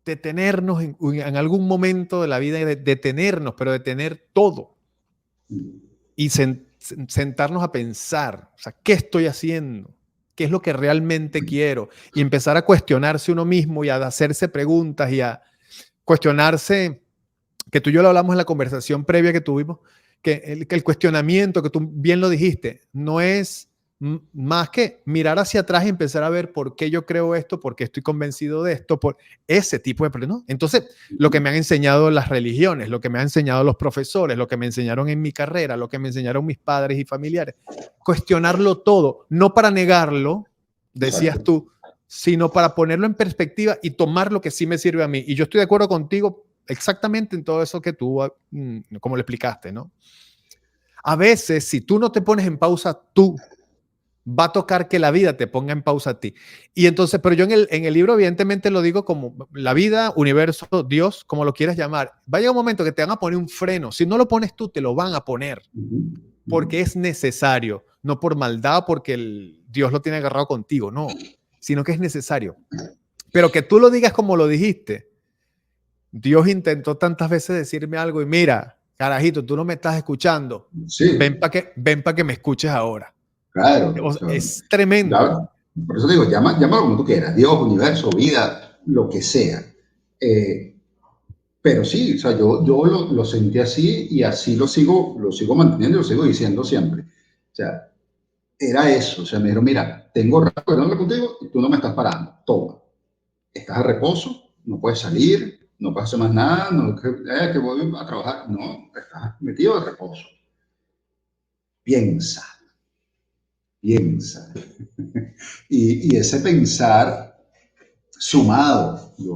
en algún momento de la vida, detenernos, pero detener todo y sentarnos a pensar, o sea, ¿qué estoy haciendo? ¿Qué es lo que realmente quiero? Y empezar a cuestionarse uno mismo y a hacerse preguntas y a cuestionarse, que tú y yo lo hablamos en la conversación previa que tuvimos, que el cuestionamiento, que tú bien lo dijiste, no es más que mirar hacia atrás y empezar a ver por qué yo creo esto, por qué estoy convencido de esto, por ese tipo de problemas, ¿no? Entonces, lo que me han enseñado las religiones, lo que me han enseñado los profesores, lo que me enseñaron en mi carrera, lo que me enseñaron mis padres y familiares, cuestionarlo todo, no para negarlo, decías tú, sino para ponerlo en perspectiva y tomar lo que sí me sirve a mí. Y yo estoy de acuerdo contigo exactamente en todo eso que tú, como lo explicaste, ¿no? A veces, si tú no te pones en pausa, tú va a tocar que la vida te ponga en pausa a ti. Y entonces, pero yo en el libro evidentemente lo digo como la vida, universo, Dios, como lo quieras llamar. Va a llegar un momento que te van a poner un freno. Si no lo pones tú, te lo van a poner. Porque es necesario. No por maldad, porque Dios lo tiene agarrado contigo, no. Sino que es necesario. Pero que tú lo digas como lo dijiste. Dios intentó tantas veces decirme algo y mira, carajito, tú no me estás escuchando. Sí. Ven pa que me escuches ahora. Claro. O sea, es tremendo. Por eso digo, llámalo como tú quieras, Dios, universo, vida, lo que sea. Pero sí, o sea, yo lo sentí así y así lo sigo manteniendo y lo sigo diciendo siempre. O sea, era eso. O sea, me dijeron, mira, tengo rato hablando contigo y tú no me estás parando. Toma. Estás a reposo, no puedes salir, no puedes hacer más nada, no, que voy a trabajar. No, estás metido a reposo. Piensa, piensa. Y ese pensar sumado, y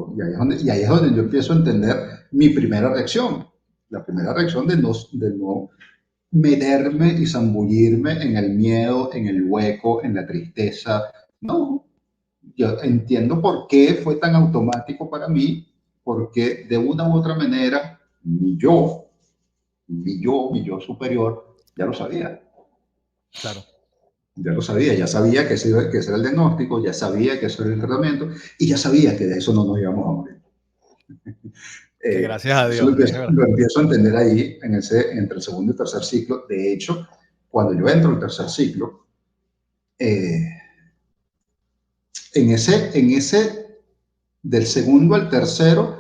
ahí es donde yo empiezo a entender mi primera reacción. La primera reacción de no meterme y zambullirme en el miedo, en el hueco, en la tristeza. No, yo entiendo por qué fue tan automático para mí, porque de una u otra manera mi yo superior ya lo sabía. Claro. Ya lo sabía, ya sabía que ese era el diagnóstico, ya sabía que ese era el tratamiento y ya sabía que de eso no nos íbamos a morir. Que gracias a Eso Dios, es verdad. lo empiezo a entender ahí entre el segundo y tercer ciclo. De hecho, cuando yo entro al tercer ciclo, en ese del segundo al tercero,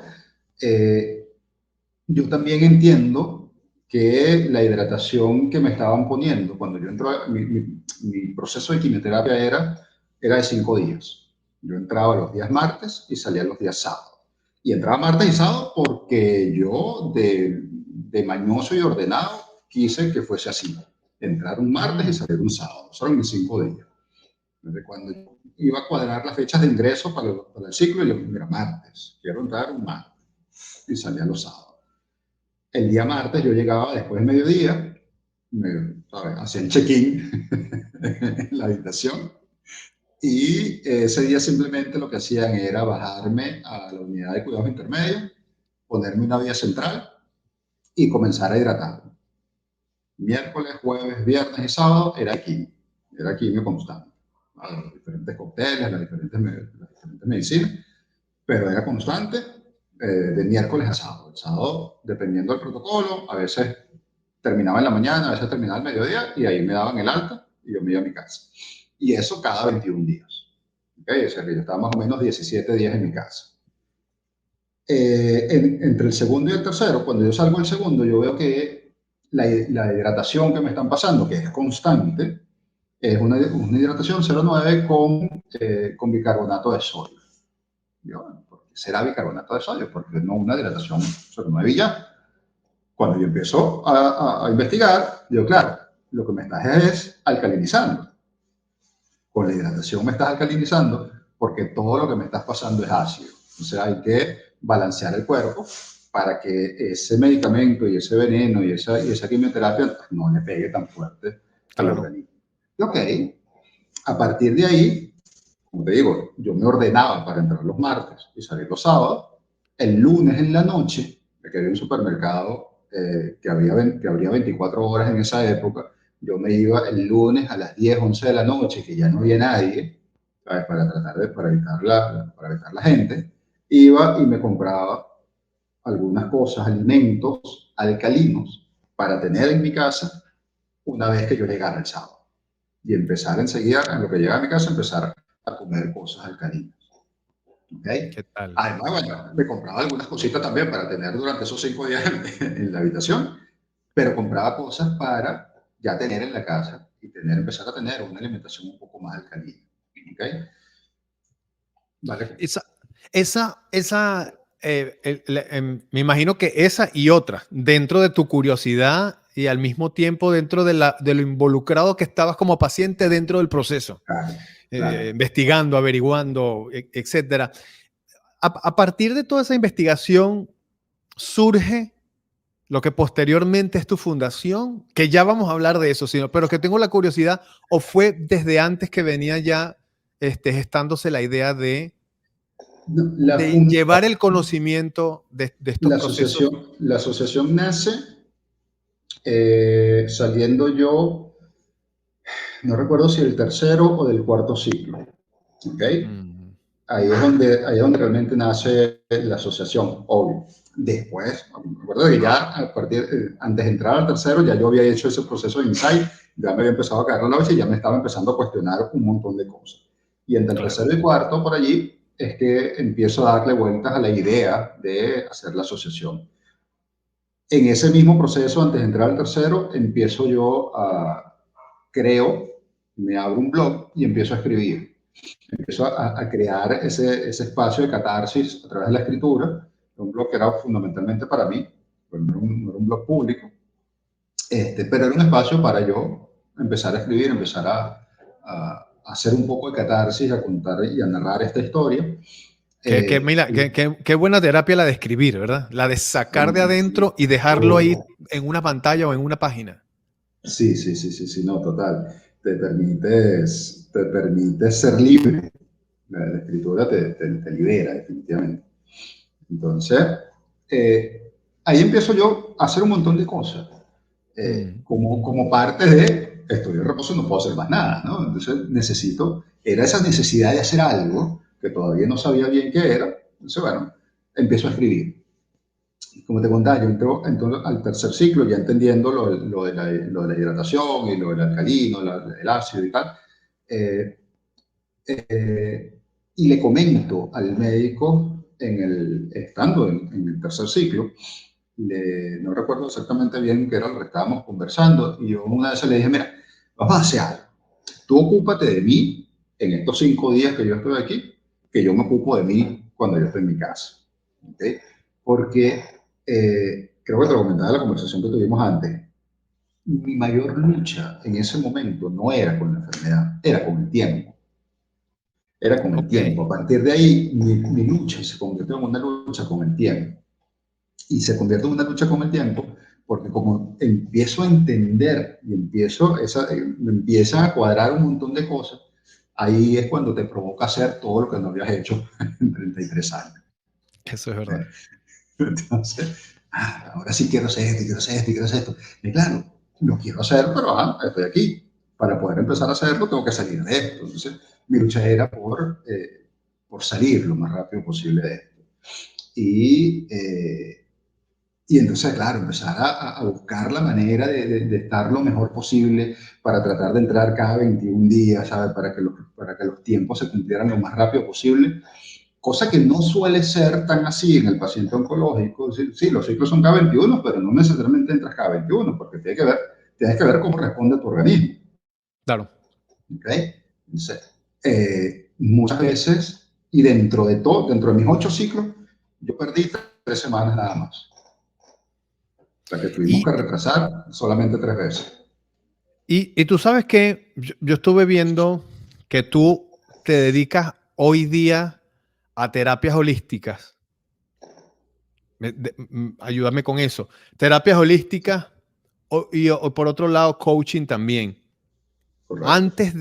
yo también entiendo que la hidratación que me estaban poniendo cuando yo entré, mi proceso de quimioterapia era era de 5 días. Yo entraba los días martes y salía los días sábados. Y entraba martes y sábado porque yo, de mañoso y ordenado, quise que fuese así. Entrar un martes y salir un sábado. Solo en 5 días. Desde cuando iba a cuadrar las fechas de ingreso para el ciclo, y le dije, mira, martes, quiero entrar un martes. Y salía los sábados. El día martes yo llegaba después del mediodía, hacía el check-in en la habitación, y ese día simplemente lo que hacían era bajarme a la unidad de cuidados intermedios, ponerme una vía central y comenzar a hidratarme. Miércoles, jueves, viernes y sábado era quimio constante. Los diferentes cócteles, las diferentes medicinas, pero era constante de miércoles a sábado. El sábado, dependiendo del protocolo, a veces terminaba en la mañana, a veces terminaba al mediodía, y ahí me daban el alta y yo me iba a mi casa. Y eso cada 21 días. ¿Okay? O sea, yo estaba más o menos 17 días en mi casa. Entre el segundo y el tercero, cuando yo salgo del segundo, yo veo que la hidratación que me están pasando, que es constante, es una hidratación 0,9 con bicarbonato de sodio. Yo, ¿por qué será bicarbonato de sodio? Porque no una hidratación 0,9 y ya. Cuando yo empiezo a investigar, digo, claro, lo que me estás es alcalinizando. Con la hidratación me estás alcalinizando porque todo lo que me estás pasando es ácido. O sea, hay que balancear el cuerpo para que ese medicamento y ese veneno y esa quimioterapia no le pegue tan fuerte al organismo. Y ok, a partir de ahí, como te digo, yo me ordenaba para entrar los martes y salir los sábados. El lunes en la noche, me quedé en un supermercado que abría 24 horas en esa época. Yo me iba el lunes a las 10, 11 de la noche, que ya no había nadie, ¿sabes? Para evitar la gente. Iba y me compraba algunas cosas, alimentos alcalinos, para tener en mi casa una vez que yo llegara el sábado. Y empezar enseguida, en lo que llegaba a mi casa, empezar a comer cosas alcalinas. ¿Okay? ¿Qué tal? Además, bueno, me compraba algunas cositas también para tener durante esos 5 días en la habitación, pero compraba cosas para ya tener en la casa y empezar a tener una alimentación un poco más alcalina. ¿Okay? Vale. Me imagino que esa y otra, dentro de tu curiosidad y al mismo tiempo dentro de lo involucrado que estabas como paciente dentro del proceso, claro. Investigando, averiguando, etcétera. A partir de toda esa investigación surge lo que posteriormente es tu fundación, que ya vamos a hablar de eso, pero que tengo la curiosidad, o fue desde antes que venía ya gestándose la idea de llevar el conocimiento de estos procesos. La asociación nace saliendo yo, no recuerdo si el tercero o del cuarto ciclo. ¿Okay? Ahí es donde realmente nace la asociación, obvio. Después, me acuerdo que ya antes de entrar al tercero, ya yo había hecho ese proceso de insight, ya me había empezado a caer la noche y ya me estaba empezando a cuestionar un montón de cosas. Y entre el tercero y cuarto, por allí, es que empiezo a darle vueltas a la idea de hacer la asociación. En ese mismo proceso, antes de entrar al tercero, empiezo yo me abro un blog y empiezo a escribir. Empiezo a crear ese espacio de catarsis a través de la escritura, un blog que era fundamentalmente para mí, pues no era un blog público, pero era un espacio para yo empezar a escribir, empezar a hacer un poco de catarsis, a contar y a narrar esta historia. Qué buena terapia la de escribir, ¿verdad? La de sacar de adentro y dejarlo ahí en una pantalla o en una página. Sí, no, total. Te permite ser libre. La escritura te libera, definitivamente. Entonces, ahí empiezo yo a hacer un montón de cosas. Como parte de estoy en reposo, no puedo hacer más nada, ¿no? Entonces era esa necesidad de hacer algo que todavía no sabía bien qué era. Entonces, bueno, empiezo a escribir. Como te contaba, yo entro al tercer ciclo ya entendiendo lo de la hidratación y lo del alcalino, el ácido y tal. Y le comento al médico, estando en el tercer ciclo, no recuerdo exactamente bien qué era lo que estábamos conversando, y yo una vez le dije, mira, vamos a hacer algo. Tú ocúpate de mí en estos 5 días que yo estoy aquí, que yo me ocupo de mí cuando yo estoy en mi casa. ¿Okay? Porque creo que te lo comentaba en la conversación que tuvimos antes. Mi mayor lucha en ese momento no era con la enfermedad, era con el tiempo. Era con el Ok, tiempo. A partir de ahí, mi lucha se convirtió en una lucha con el tiempo. Y se convierte en una lucha con el tiempo porque como empiezo a entender y me empiezan a cuadrar un montón de cosas, ahí es cuando te provoca hacer todo lo que no habías hecho en 33 años. eso es verdad. Entonces, ahora sí quiero hacer esto, quiero hacer esto, quiero hacer esto. Y claro, lo quiero hacer, pero estoy aquí. Para poder empezar a hacerlo, tengo que salir de esto. Entonces, mi lucha era por salir lo más rápido posible de esto. Y entonces, claro, empezar a buscar la manera de estar lo mejor posible para tratar de entrar cada 21 días, ¿sabes? Para que los tiempos se cumplieran lo más rápido posible, cosa que no suele ser tan así en el paciente oncológico. Sí, sí, los ciclos son cada 21, pero no necesariamente entras cada 21, porque tienes que ver cómo responde tu organismo. Claro. ¿Okay? Entonces, muchas veces, y dentro de mis 8 ciclos, yo perdí 3 semanas nada más. O sea, que tuvimos que Y, retrasar solamente 3 veces. y tú sabes que yo estuve viendo que tú te dedicas hoy día a terapias holísticas. Ayúdame con eso. Terapias holísticas y por otro lado coaching también. Correcto. Antes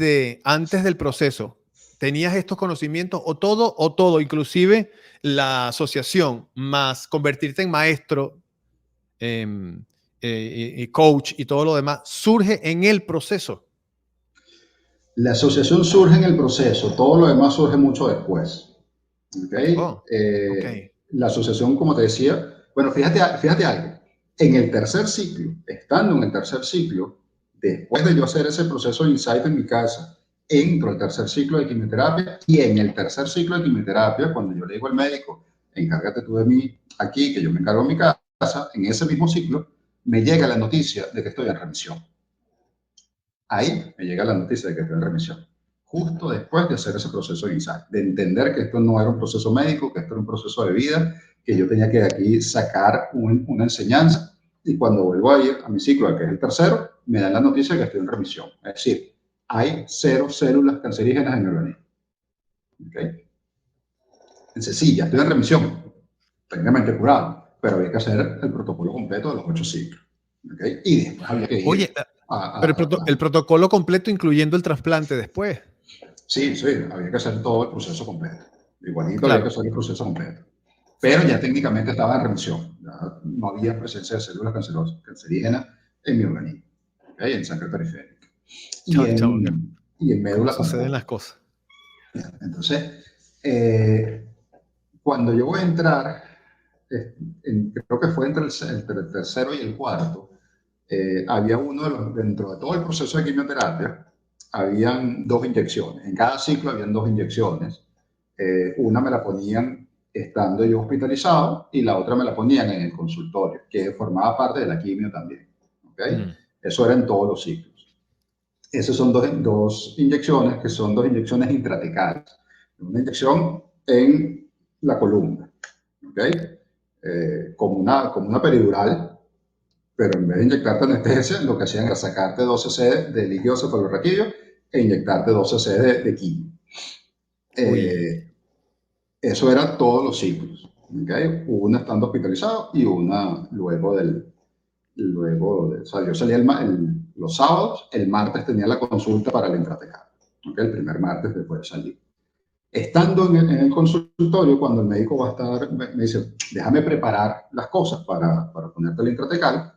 del proceso, ¿tenías estos conocimientos o todo, inclusive la asociación, más convertirte en maestro, em, y coach y todo lo demás, surge en el proceso? La asociación surge en el proceso, todo lo demás surge mucho después. ¿Okay? Oh, ok. La asociación, como te decía, bueno, fíjate algo. En el tercer ciclo, estando en el tercer ciclo, después de yo hacer ese proceso de insight en mi casa, entro al tercer ciclo de quimioterapia y en el tercer ciclo de quimioterapia, cuando yo le digo al médico, encárgate tú de mí aquí, que yo me encargo de mi casa, en ese mismo ciclo, me llega la noticia de que estoy en remisión. Ahí me llega la noticia de que estoy en remisión. Justo después de hacer ese proceso de insight, de entender que esto no era un proceso médico, que esto era un proceso de vida, que yo tenía que de aquí sacar una enseñanza. Y cuando vuelvo a ir a mi ciclo, que es el tercero, me dan la noticia de que estoy en remisión. Es decir, hay 0 células cancerígenas en el organismo. ¿Okay? Entonces, sí, ya estoy en remisión, técnicamente curado, pero había que hacer el protocolo completo de los 8 ciclos. ¿Okay? Y después había que Oye, ir a pero el tratar. protocolo completo incluyendo el trasplante después. Sí, sí, había que hacer todo el proceso completo. Igualito había que Claro. hacer el proceso completo. Pero ya técnicamente estaba en remisión. Ya no había presencia de células cancerígenas en mi organismo, ¿okay? En sangre periférica y Chao, chao, y en cómo médula suceden tampoco. las cosas. Entonces, eh, cuando yo voy a entrar, creo que fue entre el tercero y el cuarto, había dentro de todo el proceso de quimioterapia, habían 2 inyecciones. En cada ciclo habían 2 inyecciones. Una me la ponían estando yo hospitalizado y la otra me la ponían en el consultorio, que formaba parte de la quimio también. ¿Okay? Mm, Eso era en todos los ciclos. Esas son dos inyecciones que son 2 inyecciones intratecales. Una inyección en la columna, ¿okay? Como una peridural, pero en vez de inyectarte anestesia, lo que hacían era sacarte 12 cc de líquido cefalorraquídeo e inyectarte 12 cc de quimio. uy, Eso era todos los ciclos. ¿Okay? Una estando hospitalizado y una o sea, yo salía los sábados, el martes tenía la consulta para el intratecal. ¿Okay? El primer martes después de salir. Estando en el consultorio, cuando el médico va a estar, me dice, déjame preparar las cosas para ponerte el intratecal,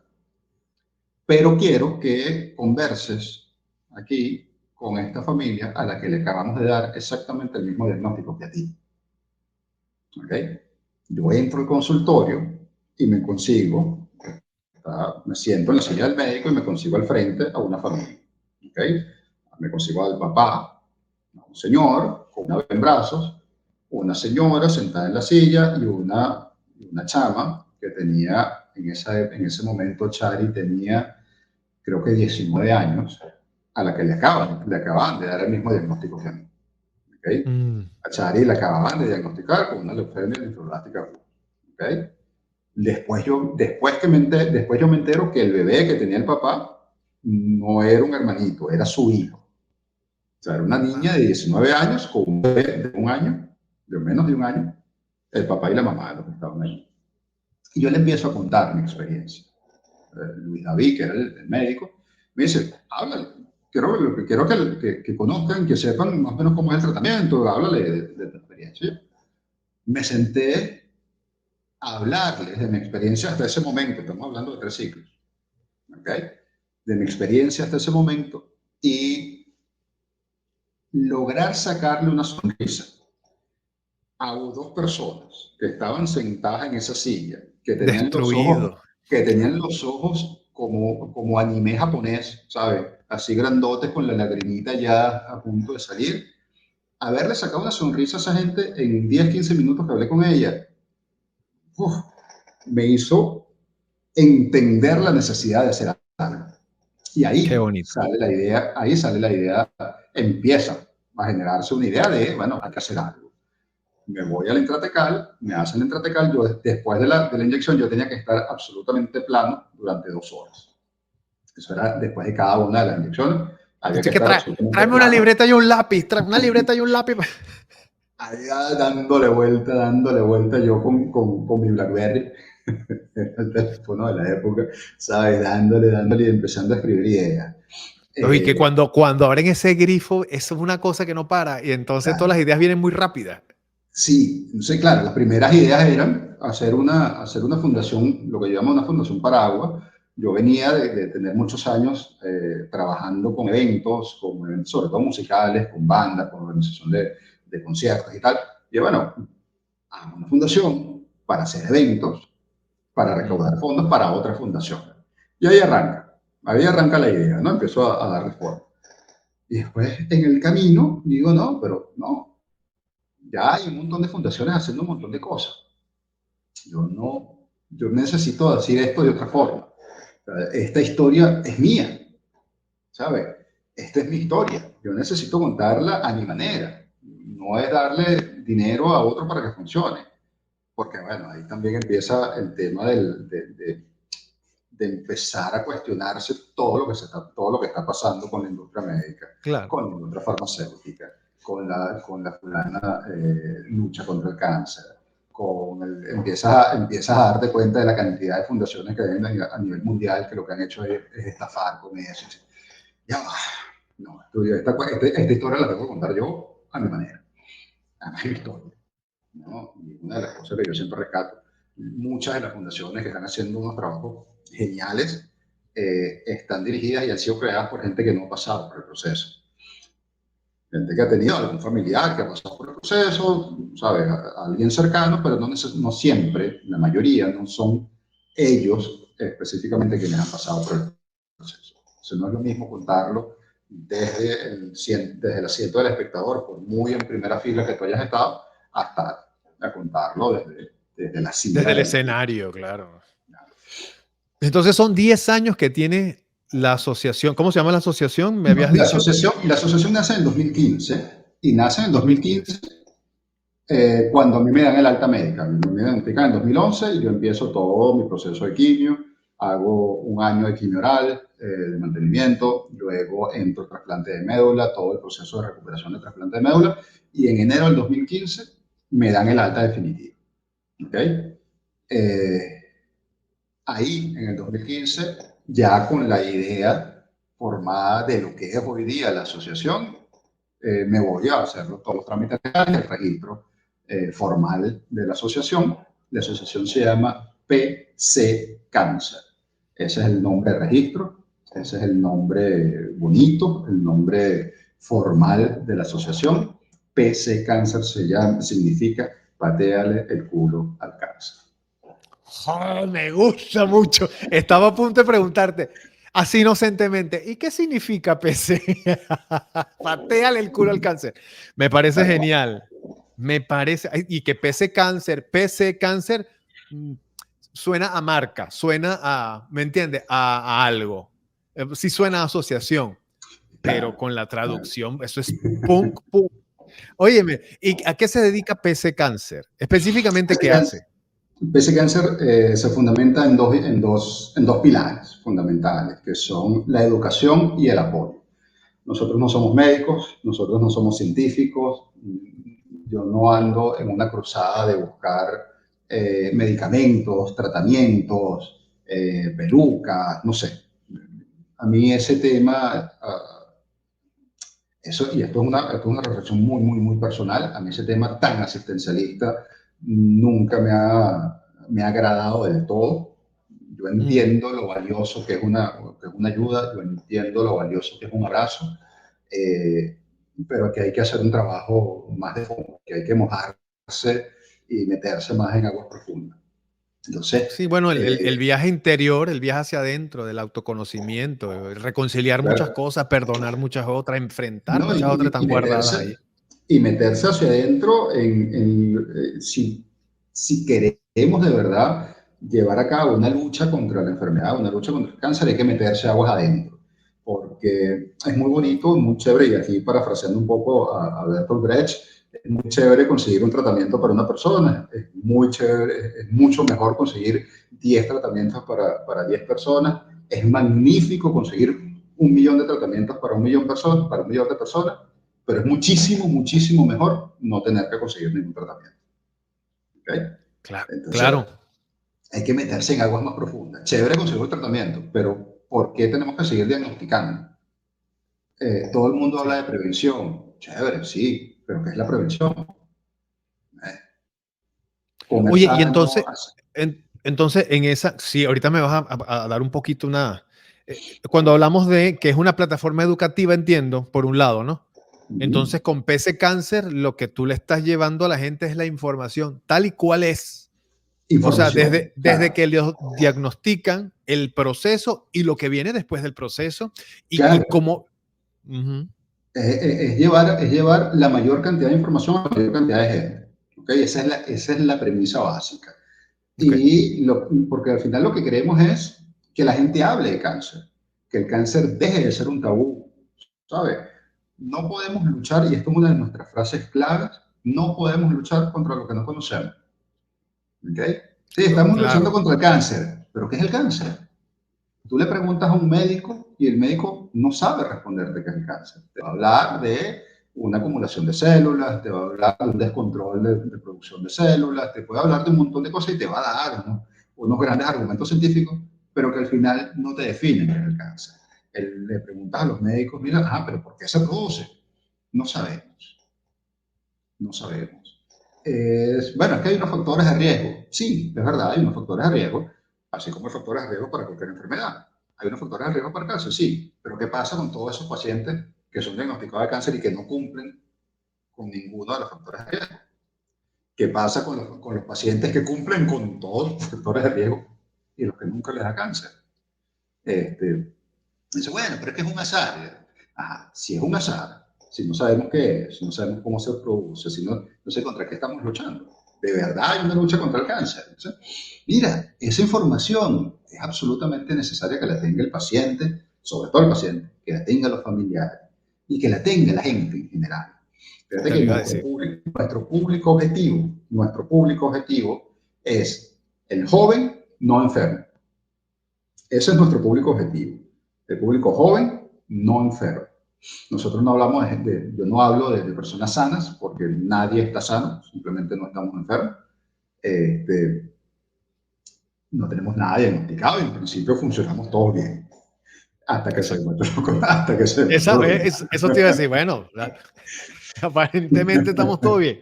pero quiero que converses aquí con esta familia a la que le acabamos de dar exactamente el mismo diagnóstico que a ti. ¿Okay? Yo entro al consultorio y me siento en la silla del médico y me consigo al frente a una familia. ¿Okay? Me consigo al papá, a un señor con una bebé en brazos, una señora sentada en la silla y una chama que tenía, en ese momento Chari tenía creo que 19 años, a la que le acaban de dar el mismo diagnóstico que a mí. ¿okay? A Chari la acababan de diagnosticar con una leucemia linfoblástica aguda, ¿okay? Después yo me entero que el bebé que tenía el papá no era un hermanito, era su hijo. O sea, era una niña de 19 años con un bebé de un año, de menos de un año, el papá y la mamá los que estaban ahí. Y yo le empiezo a contar mi experiencia. Luis David, que era el médico, me dice, háblale, quiero que conozcan, que sepan más o menos cómo es el tratamiento, háblale de tu experiencia. Me senté a hablarles de mi experiencia hasta ese momento, estamos hablando de 3 ciclos, ¿ok? De mi experiencia hasta ese momento y lograr sacarle una sonrisa a 2 personas que estaban sentadas en esa silla, Destruido. que tenían los ojos como anime japonés, ¿sabes? Así grandotes con la lagrimita ya a punto de salir. Haberle sacado una sonrisa a esa gente en 10, 15 minutos que hablé con ella, uf, me hizo entender la necesidad de hacer algo. Y Qué bonito. ahí sale la idea, empieza a generarse una idea de, bueno, hay que hacer algo. Me voy al intratecal, me hacen el intratecal, yo después de la inyección yo tenía que estar absolutamente plano durante 2 horas. Eso era después de cada una de las inyecciones. Había que estar absolutamente tráeme plano. una libreta y un lápiz, una libreta y un lápiz. Ahí dándole vuelta yo con mi BlackBerry, el teléfono de la época, ¿sabes? Dándole y empezando a escribir ideas. Y que cuando abren ese grifo, eso es una cosa que no para. Y entonces Claro. todas las ideas vienen muy rápidas. Sí, entonces, claro, las primeras ideas eran hacer una fundación, lo que llamamos una fundación paraguas. Yo venía de tener muchos años trabajando con eventos, sobre todo musicales, con bandas, con organización de conciertos y tal. Y bueno, hago una fundación para hacer eventos, para recaudar fondos para otras fundaciones. Y ahí arranca la idea, ¿no? Empezó a darle forma. Y después en el camino digo, no, pero no, ya hay un montón de fundaciones haciendo un montón de cosas. Yo necesito decir esto de otra forma. Esta historia es mía, ¿sabes? Esta es mi historia. Yo necesito contarla a mi manera. No es darle dinero a otro para que funcione. Porque, bueno, ahí también empieza el tema de empezar a cuestionarse todo lo que está pasando con la industria médica, Claro. con la industria farmacéutica, con la fulana lucha contra el cáncer. Empiezas a darte cuenta de la cantidad de fundaciones que hay a nivel mundial que lo que han hecho es estafar con eso. Ya va. No, esta historia la tengo que contar yo a mi manera, a mi historia, ¿no? Y una de las cosas que yo siempre rescato, muchas de las fundaciones que están haciendo unos trabajos geniales están dirigidas y han sido creadas por gente que no ha pasado por el proceso. Gente que ha tenido algún familiar que ha pasado por el proceso, ¿sabes? Alguien cercano, pero no siempre, la mayoría, no son ellos específicamente quienes han pasado por el proceso. Entonces no es lo mismo contarlo desde el asiento del espectador, por muy en primera fila que tú hayas estado, hasta a contarlo desde la silla. Desde el escenario, claro. Entonces son 10 años que tiene la asociación. ¿Cómo se llama la asociación? ¿Me habías dicho? La asociación nace en el 2015 y nace en el 2015 cuando a mí me dan el alta médica. Me diagnostican en 2011 y yo empiezo todo mi proceso de quimio, hago un año de quimio oral, de mantenimiento, luego entro trasplante de médula, todo el proceso de recuperación de trasplante de médula, y en enero del 2015 me dan el alta definitiva. ¿Okay? Ahí, en el 2015, ya con la idea formada de lo que es hoy día la asociación, me voy a hacer todos los trámites legales, el registro formal de la asociación. La asociación se llama PC Cáncer. Ese es el nombre de registro, ese es el nombre bonito, el nombre formal de la asociación. PC Cáncer significa pateale el culo al cáncer. Oh, me gusta mucho. Estaba a punto de preguntarte, así inocentemente, ¿y qué significa PC? Patéale el culo al cáncer. Me parece genial. Me parece, y que PC cáncer, suena a marca, suena a, ¿me entiendes? A algo. Sí suena a asociación, pero Claro, con la claro. traducción, eso es punk, punk. Óyeme, ¿y a qué se dedica PC Cáncer? Específicamente, PC ¿qué Cáncer, hace? PC Cáncer se fundamenta en dos pilares fundamentales, que son la educación y el apoyo. Nosotros no somos médicos, nosotros no somos científicos, yo no ando en una cruzada de buscar medicamentos, tratamientos, pelucas, no sé. A mí ese tema, eso, y esto es una reflexión muy, muy, muy personal, a mí ese tema tan asistencialista nunca me ha agradado del todo. Yo Mm. entiendo lo valioso que es una ayuda, yo entiendo lo valioso que es un abrazo, eh, pero que hay que hacer un trabajo más de fondo, que hay que mojarse y meterse más en aguas profundas. Entonces, Sí, bueno, el eh, viaje interior, el viaje hacia adentro, del autoconocimiento, reconciliar muchas claro, cosas, perdonar muchas otras, enfrentar ¿no? muchas otras Y tan guardadas ahí. meterse hacia adentro si queremos de verdad llevar a cabo una lucha contra la enfermedad, una lucha contra el cáncer, hay que meterse aguas adentro, porque es muy bonito, muy chévere, y aquí parafraseando un poco a Bertolt Brecht, es muy chévere conseguir un tratamiento para una persona, es muy chévere, es mucho mejor conseguir 10 tratamientos para 10 personas, es magnífico conseguir 1 millón de tratamientos para 1 millón de personas, pero es muchísimo, muchísimo mejor no tener que conseguir ningún tratamiento. ¿Okay? Claro, Entonces, claro. hay que meterse en aguas más profundas. Chévere conseguir el tratamiento, pero ¿por qué tenemos que seguir diagnosticando? Todo el mundo habla Sí. de prevención. Chévere, sí, pero ¿qué es la prevención? Eh, Comer Oye, y sano. entonces en esa, sí, ahorita me vas a dar un poquito cuando hablamos de que es una plataforma educativa, entiendo, por un lado, ¿no? Entonces, con PC Cáncer, lo que tú le estás llevando a la gente es la información tal y cual es. O sea, Información, desde claro. que le diagnostican el proceso y lo que viene después del proceso y Claro, cómo. Ujú. es llevar la mayor cantidad de información a la mayor cantidad de gente. ¿Okay? Esa es la premisa básica. Ok, Porque al final lo que queremos es que la gente hable de cáncer, que el cáncer deje de ser un tabú, ¿sabes? No podemos luchar, y esto es una de nuestras frases claves, no podemos luchar contra lo que no conocemos. ¿Ok? Sí, estamos luchando claro. contra el cáncer, pero ¿qué es el cáncer? Tú le preguntas a un médico y el médico no sabe responderte qué es el cáncer. Te va a hablar de una acumulación de células, te va a hablar de un descontrol de producción de células, te puede hablar de un montón de cosas y te va a dar unos grandes argumentos científicos, pero que al final no te definen qué es el cáncer. Le preguntas a los médicos, mira, pero ¿por qué se produce? No sabemos, no sabemos. Bueno, es que hay unos factores de riesgo. Sí, es verdad, hay unos factores de riesgo, así como hay factores de riesgo para cualquier enfermedad. Hay unos factores de riesgo para el cáncer, sí, pero ¿qué pasa con todos esos pacientes que son diagnosticados de cáncer y que no cumplen con ninguno de los factores de riesgo? ¿Qué pasa con los pacientes que cumplen con todos los factores de riesgo y los que nunca les da cáncer? Este, Dice, bueno, pero es que es un azar. Ajá, si es un azar, si no sabemos qué es, si no sabemos cómo se produce, si no sé contra qué estamos luchando. De verdad hay una lucha contra el cáncer. ¿Sí? Mira, esa información es absolutamente necesaria que la tenga el paciente, sobre todo el paciente, que la tenga los familiares y que la tenga la gente en general. Fíjate Te que lo iba a nuestro decir. público, nuestro público objetivo, nuestro público objetivo es el joven no enfermo. Ese es nuestro público objetivo. El público joven, no enfermo. Nosotros no hablamos yo no hablo de personas sanas porque nadie está sano, simplemente no estamos enfermos. Este, no tenemos nada diagnosticado y en principio funcionamos todos bien. Hasta que se Exacto. demuestre hasta que se demuestre lo contrario. Eso te iba a decir. Bueno, aparentemente estamos todo bien.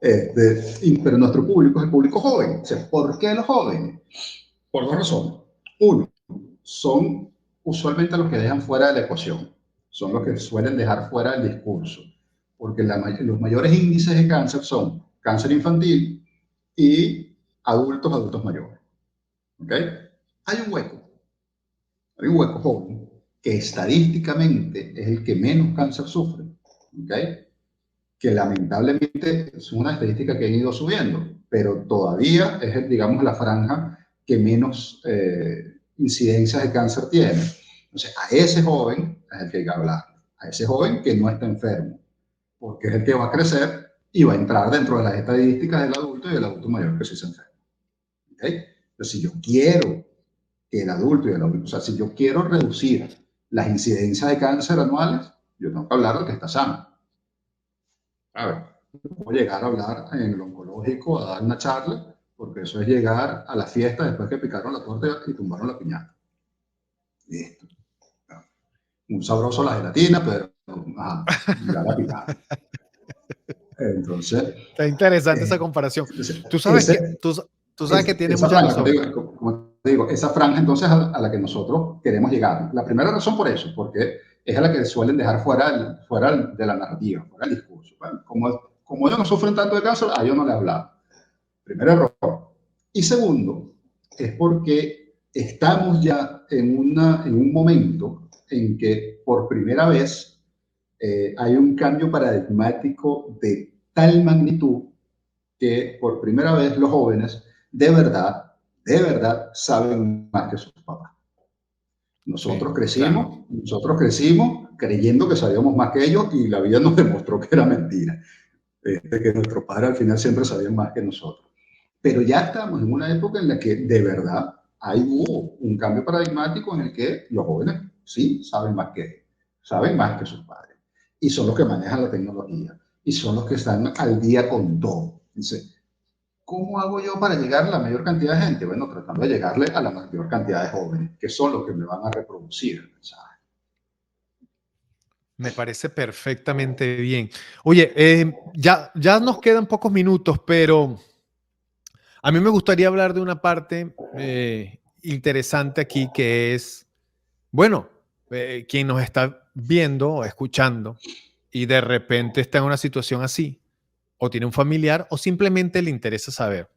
Pero nuestro público es el público joven. O sea, ¿por qué los jóvenes? Por dos razones. Uno, son usualmente los que dejan fuera de la ecuación, son los que suelen dejar fuera del discurso, porque los mayores índices de cáncer son cáncer infantil y adultos mayores. ¿Ok? Hay un hueco, hay un hueco joven que estadísticamente es el que menos cáncer sufre. ¿Ok? Que lamentablemente es una estadística que ha ido subiendo, pero todavía es, digamos, la franja que menos incidencias de cáncer tiene. Entonces, a ese joven es el que hay que hablar, a ese joven que no está enfermo. porque es el que va a crecer y va a entrar dentro de las estadísticas del adulto y del adulto mayor que sí se enferma. ¿Okay? Entonces, si yo quiero que el adulto y el adulto, o sea, si yo quiero reducir las incidencias de cáncer anuales, yo tengo que hablar del que está sano. A ver, no puedo llegar a hablar en el oncológico, a dar una charla, porque eso es llegar a la fiesta después que picaron la torta y tumbaron la piñata. Listo. Un sabroso la gelatina, pero ya la picaron. Entonces, Está interesante esa comparación. Tú sabes que, ese, tú sabes que tiene esa mucha franja, razón. como te digo, esa franja entonces a la que nosotros queremos llegar. La primera razón por eso, porque es a la que suelen dejar fuera de la narrativa, fuera del discurso. Bueno, como ellos no sufren tanto de cáncer, a ellos no les hablamos. Primer error. Y segundo, es porque estamos ya en un momento en que por primera vez hay un cambio paradigmático de tal magnitud que por primera vez los jóvenes de verdad saben más que sus papás. Sí, claro. Nosotros crecimos creyendo que sabíamos más que ellos y la vida nos demostró que era mentira, que nuestros padres al final siempre sabían más que nosotros. Pero ya estamos en una época en la que de verdad hubo un cambio paradigmático en el que los jóvenes sí saben más que sus padres. Y son los que manejan la tecnología. Y son los que están al día con todo. Entonces, ¿cómo hago yo para llegar a la mayor cantidad de gente? Bueno, tratando de llegarle a la mayor cantidad de jóvenes, que son los que me van a reproducir el mensaje. Me parece perfectamente bien. Oye, ya nos quedan pocos minutos, pero a mí me gustaría hablar de una parte interesante aquí que es, bueno, quien nos está viendo o escuchando y de repente está en una situación así, o tiene un familiar, o simplemente le interesa saber.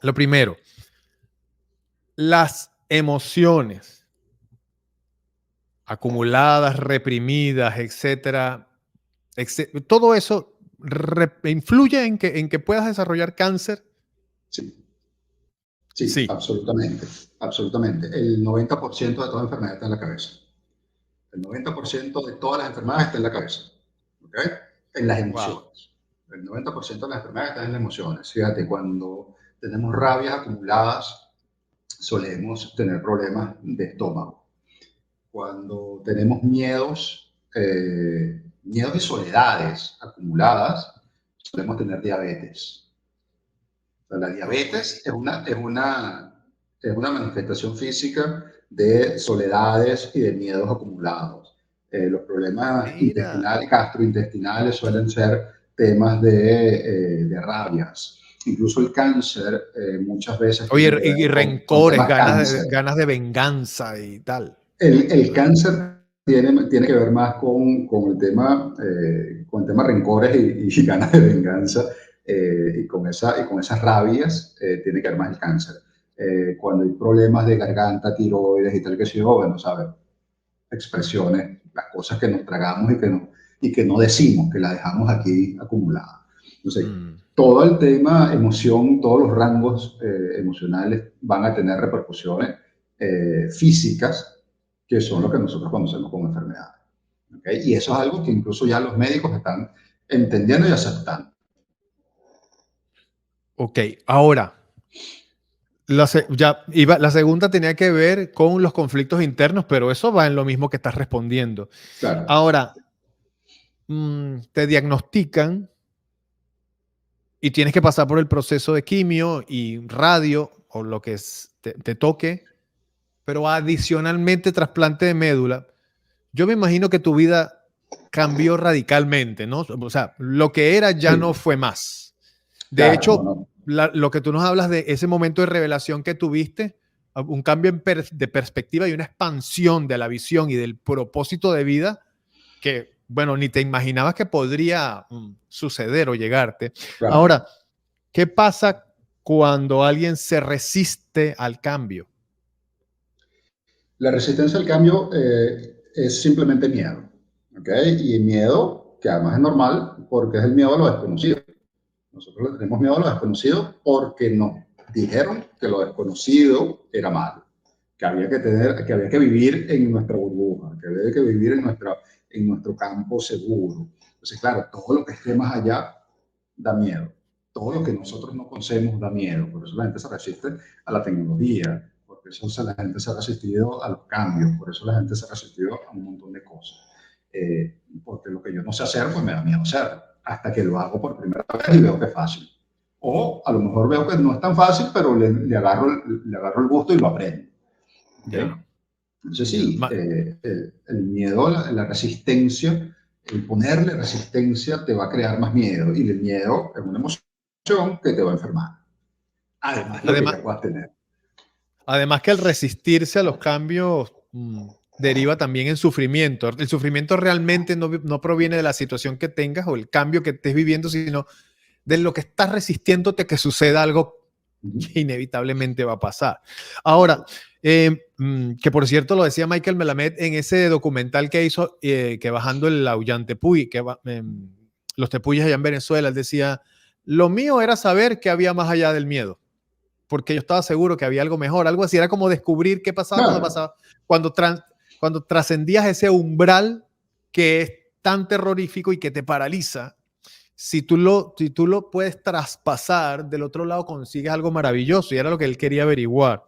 Lo primero, las emociones acumuladas, reprimidas, etcétera, todo eso influye en que puedas desarrollar cáncer. Sí, sí, Sí. absolutamente. Absolutamente. El 90% de toda enfermedad está en la cabeza. El 90% de todas las enfermedades está en la cabeza. ¿Okay? En las Wow. emociones. El 90% de las enfermedades están en las emociones. Fíjate, cuando tenemos rabias acumuladas, solemos tener problemas de estómago. Cuando tenemos miedos y soledades acumuladas, solemos tener diabetes. O sea, la Ok. diabetes es una manifestación física de soledades y de miedos acumulados. Los problemas Mira. gastrointestinales suelen ser temas de rabias. Incluso el cáncer muchas veces Oye, tiene que ver y con rencores, temas cáncer. ganas de venganza y tal. El cáncer tiene que ver más con el tema rencores y ganas de venganza y con esas rabias tiene que ver más el cáncer. Cuando hay problemas de garganta, tiroides y tal que sí, bueno, ¿sabes? Expresiones, las cosas que nos tragamos y que no decimos, que las dejamos aquí acumuladas. Entonces, Mm, todo el tema emoción, todos los rangos emocionales van a tener repercusiones físicas que son lo que nosotros conocemos como enfermedades. ¿Okay? Y eso es algo que incluso ya los médicos están entendiendo y aceptando. ok, ahora, la segunda tenía que ver con los conflictos internos, pero eso va en lo mismo que estás respondiendo. Claro, Ahora, te diagnostican y tienes que pasar por el proceso de quimio y radio o lo que te toque, pero adicionalmente trasplante de médula. Yo me imagino que tu vida cambió radicalmente, ¿no? O sea, lo que era ya no sí, fue más. De claro, no, hecho, no, lo que tú nos hablas de ese momento de revelación que tuviste, un cambio de perspectiva y una expansión de la visión y del propósito de vida que, bueno, ni te imaginabas que podría suceder o llegarte. claro. Ahora, ¿qué pasa cuando alguien se resiste al cambio? La resistencia al cambio es simplemente miedo. ¿Okay? Y miedo, que además es normal, porque es el miedo a lo desconocido. Nosotros le tenemos miedo a lo desconocido porque nos dijeron que lo desconocido era malo, que había que vivir en nuestra burbuja, que había que vivir en nuestro campo seguro. Entonces, claro, todo lo que esté más allá da miedo. Todo lo que nosotros no conocemos da miedo. Por eso la gente se resiste a la tecnología, por eso la gente se ha resistido a los cambios, por eso la gente se ha resistido a un montón de cosas. Porque lo que yo no sé hacer, pues me da miedo hacer, hasta que lo hago por primera vez y veo que es fácil. O a lo mejor veo que no es tan fácil, pero le agarro el gusto y lo aprendo. ¿Okay? Ya. Entonces sí, el miedo, la resistencia, el ponerle resistencia te va a crear más miedo, y el miedo es una emoción que te va a enfermar. Además de lo que ya puedas tener. Además que el resistirse a los cambios deriva también en sufrimiento. El sufrimiento realmente no proviene de la situación que tengas o el cambio que estés viviendo, sino de lo que estás resistiéndote que suceda algo que inevitablemente va a pasar. Ahora, que por cierto lo decía Michael Melamed en ese documental que hizo, que bajando el Aullantepui, los tepuyes allá en Venezuela, él decía, lo mío era saber qué había más allá del miedo, porque yo estaba seguro que había algo mejor, algo así, era como descubrir qué pasaba cuando pasaba, cuando trascendías ese umbral que es tan terrorífico y que te paraliza. Si tú lo puedes traspasar, del otro lado consigues algo maravilloso, y era lo que él quería averiguar.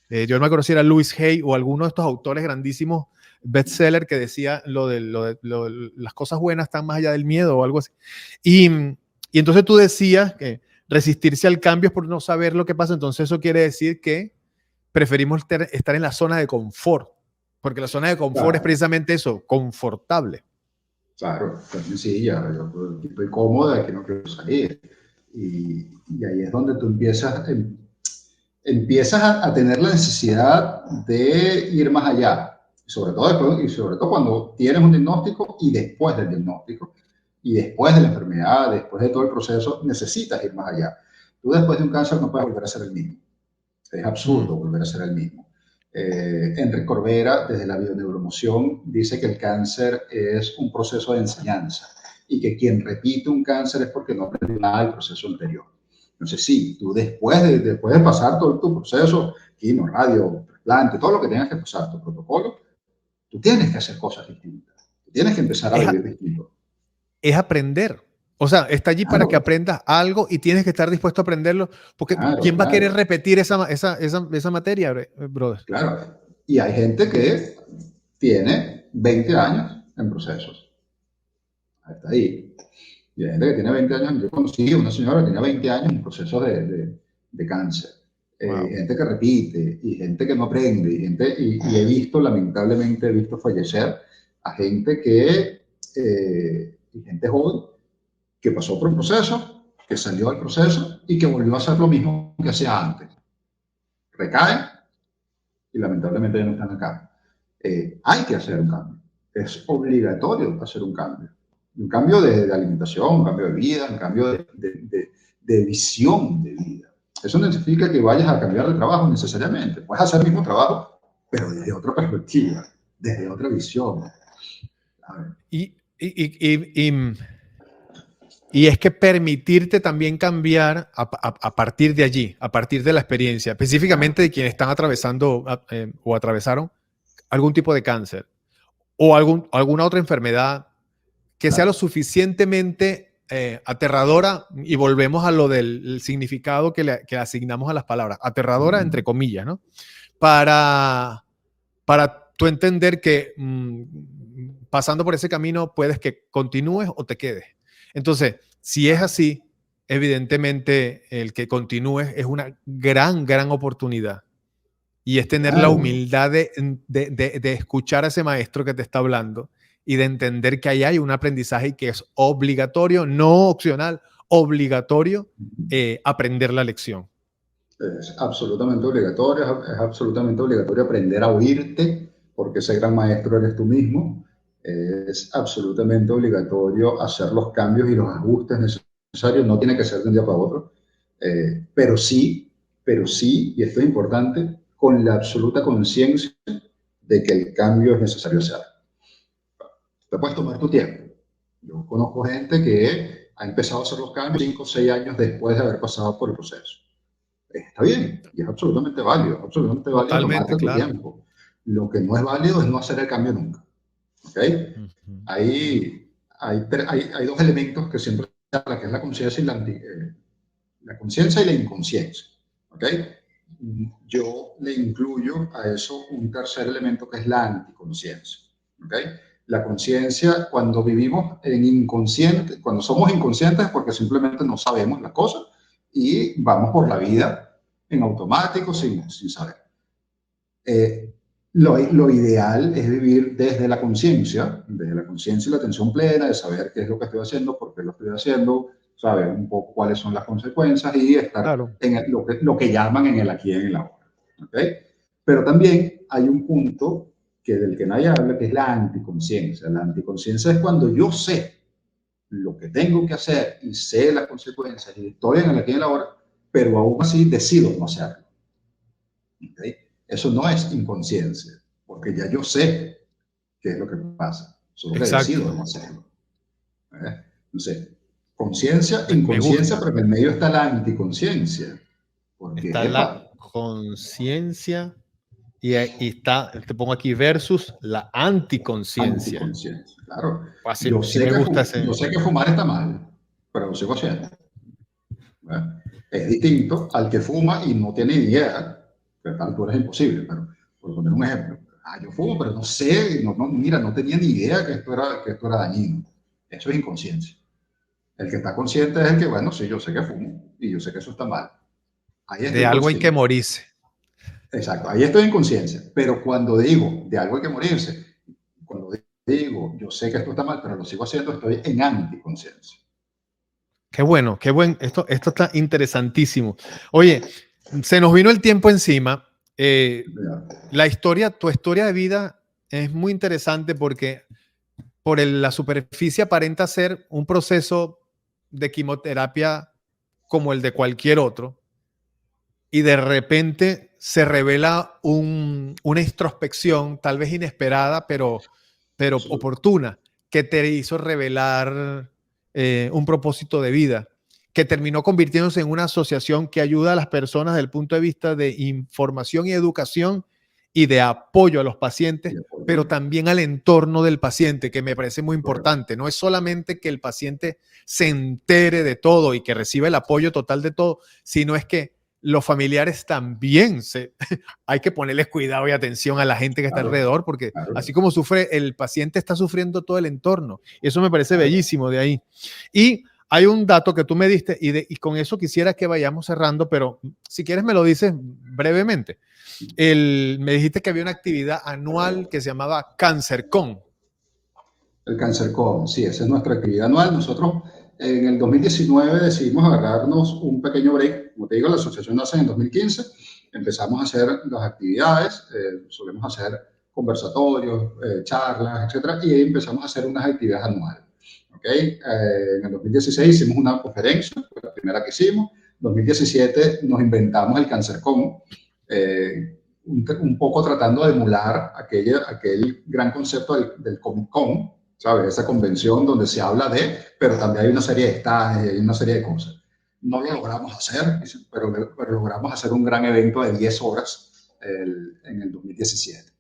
Yo no me acuerdo si era Louis Hay o alguno de estos autores grandísimos bestseller que decía las cosas buenas están más allá del miedo o algo así. Y entonces tú decías que resistirse al cambio es por no saber lo que pasa. Entonces eso quiere decir que preferimos estar en la zona de confort, porque la zona de confort es precisamente eso, confortable. Claro, también sí, ya yo estoy cómoda, que no quiero salir. Y ahí es donde tú empiezas a tener la necesidad de ir más allá. Sobre todo cuando tienes un diagnóstico y después del diagnóstico, y después de la enfermedad, después de todo el proceso, necesitas ir más allá. Tú después de un cáncer no puedes volver a ser el mismo. Es absurdo volver a ser el mismo. Enrique Corbera, desde la bioneuroemoción, dice que el cáncer es un proceso de enseñanza y que quien repite un cáncer es porque no aprendió nada del proceso anterior. Entonces, sí, tú después de pasar todo tu proceso, quimio, radio, trasplante, todo lo que tengas que pasar, tu protocolo, tú tienes que hacer cosas distintas. Tú tienes que empezar a vivir distinto. Es aprender. O sea, está allí para que aprendas algo y tienes que estar dispuesto a aprenderlo, porque ¿quién va a querer repetir esa materia, brother? Claro. Y hay gente que tiene 20 años en procesos. Hasta ahí. Y hay gente que tiene 20 años. Yo conocí a una señora que tenía 20 años en procesos de cáncer. Wow. Gente que repite, y gente que no aprende, y he visto, lamentablemente, fallecer a gente y gente joven que pasó por un proceso, que salió del proceso y que volvió a hacer lo mismo que hacía antes. Recaen y lamentablemente ya no están acá. Hay que hacer un cambio. Es obligatorio hacer un cambio. Un cambio de alimentación, un cambio de vida, un cambio de visión de vida. Eso no significa que vayas a cambiar de trabajo necesariamente. Puedes hacer el mismo trabajo, pero desde otra perspectiva, desde otra visión. Y es que permitirte también cambiar a partir de allí, a partir de la experiencia, específicamente de quienes están atravesando o atravesaron algún tipo de cáncer o alguna otra enfermedad que sea lo suficientemente aterradora, y volvemos a lo del significado que le asignamos a las palabras, aterradora entre comillas, ¿no? Para tú entender que pasando por ese camino puedes que continúes o te quedes. Entonces, si es así, evidentemente el que continúes es una gran oportunidad. Y es tener la humildad de escuchar a ese maestro que te está hablando y de entender que ahí hay un aprendizaje que es obligatorio, no opcional, obligatorio, aprender la lección. Es absolutamente obligatorio aprender a oírte, porque ese gran maestro eres tú mismo. Es absolutamente obligatorio hacer los cambios y los ajustes necesarios. No tiene que ser de un día para otro, pero sí, y esto es importante, con la absoluta conciencia de que el cambio es necesario hacer. Te puedes tomar tu tiempo. Yo conozco gente que ha empezado a hacer los cambios 5 o 6 años después de haber pasado por el proceso. Está bien, y es absolutamente válido tomarte tu tiempo. Lo que no es válido es no hacer el cambio nunca. ¿Ok? Hay dos elementos que siempre se habla, que es la conciencia y la conciencia y la inconsciencia. ¿Ok? Yo le incluyo a eso un tercer elemento que es la anticonciencia. ¿Ok? La conciencia, cuando vivimos en inconsciente, cuando somos inconscientes es porque simplemente no sabemos las cosas y vamos por la vida en automático sin saber. Lo ideal es vivir desde la conciencia y la atención plena, de saber qué es lo que estoy haciendo, por qué lo estoy haciendo, saber un poco cuáles son las consecuencias y estar Claro. en lo que llaman en el aquí y en el ahora. ¿Okay? Pero también hay un punto del que nadie habla, que es la anticonciencia. La anticonciencia es cuando yo sé lo que tengo que hacer y sé las consecuencias y estoy en el aquí y en el ahora, pero aún así decido no hacerlo. ¿Okay? Eso no es inconsciencia, porque ya yo sé qué es lo que pasa, solo que Exacto. decido no hacerlo. Entonces, conciencia, Me inconsciencia, gusta. pero en el medio está la anticonciencia, porque, Está la epa, conciencia y está, te pongo aquí versus la anticonciencia. anticonciencia, claro. Así sí me gusta Yo ese. sé que fumar está mal, pero lo sigo haciendo. ¿Verdad? Es distinto al que fuma y no tiene idea, que a esta altura es imposible, pero por poner un ejemplo, yo fumo, pero no sé, mira, no tenía ni idea que esto era dañino. Eso es inconsciencia. El que está consciente es el que, bueno, sí, yo sé que fumo y yo sé que eso está mal. Ahí De estoy algo hay que consciente. morirse. Exacto, ahí estoy en conciencia. Pero cuando digo de algo hay que morirse, cuando digo yo sé que esto está mal, pero lo sigo haciendo, estoy en anticonciencia. Qué bueno, qué buen. Esto está interesantísimo. Oye, se nos vino el tiempo encima. Tu historia de vida es muy interesante porque la superficie aparenta ser un proceso de quimioterapia como el de cualquier otro, y de repente se revela una introspección, tal vez inesperada, pero oportuna, que te hizo revelar un propósito de vida, que terminó convirtiéndose en una asociación que ayuda a las personas desde el punto de vista de información y educación y de apoyo a los pacientes, pero también al entorno del paciente, que me parece muy importante. No es solamente que el paciente se entere de todo y que reciba el apoyo total de todo, sino es que los familiares también hay que ponerles cuidado y atención a la gente que está Claro, alrededor, porque claro, así como sufre el paciente, está sufriendo todo el entorno. Eso me parece claro. bellísimo de ahí. Y hay un dato que tú me diste y con eso quisiera que vayamos cerrando, pero si quieres me lo dices brevemente. Me dijiste que había una actividad anual que se llamaba CancerCon. El CancerCon, sí, esa es nuestra actividad anual. Nosotros en el 2019 decidimos agarrarnos un pequeño break. Como te digo, la asociación nace en el 2015. Empezamos a hacer las actividades, solemos hacer conversatorios, charlas, etcétera, y ahí empezamos a hacer unas actividades anuales. ¿Okay? En el 2016 hicimos una conferencia, fue la primera que hicimos. En 2017 nos inventamos el CancerCon, un poco tratando de emular aquel gran concepto del Comic Con, ¿sabes? Esa convención donde se habla pero también hay una serie de stands, hay una serie de cosas. No lo logramos hacer, pero logramos hacer un gran evento de 10 horas en el 2017.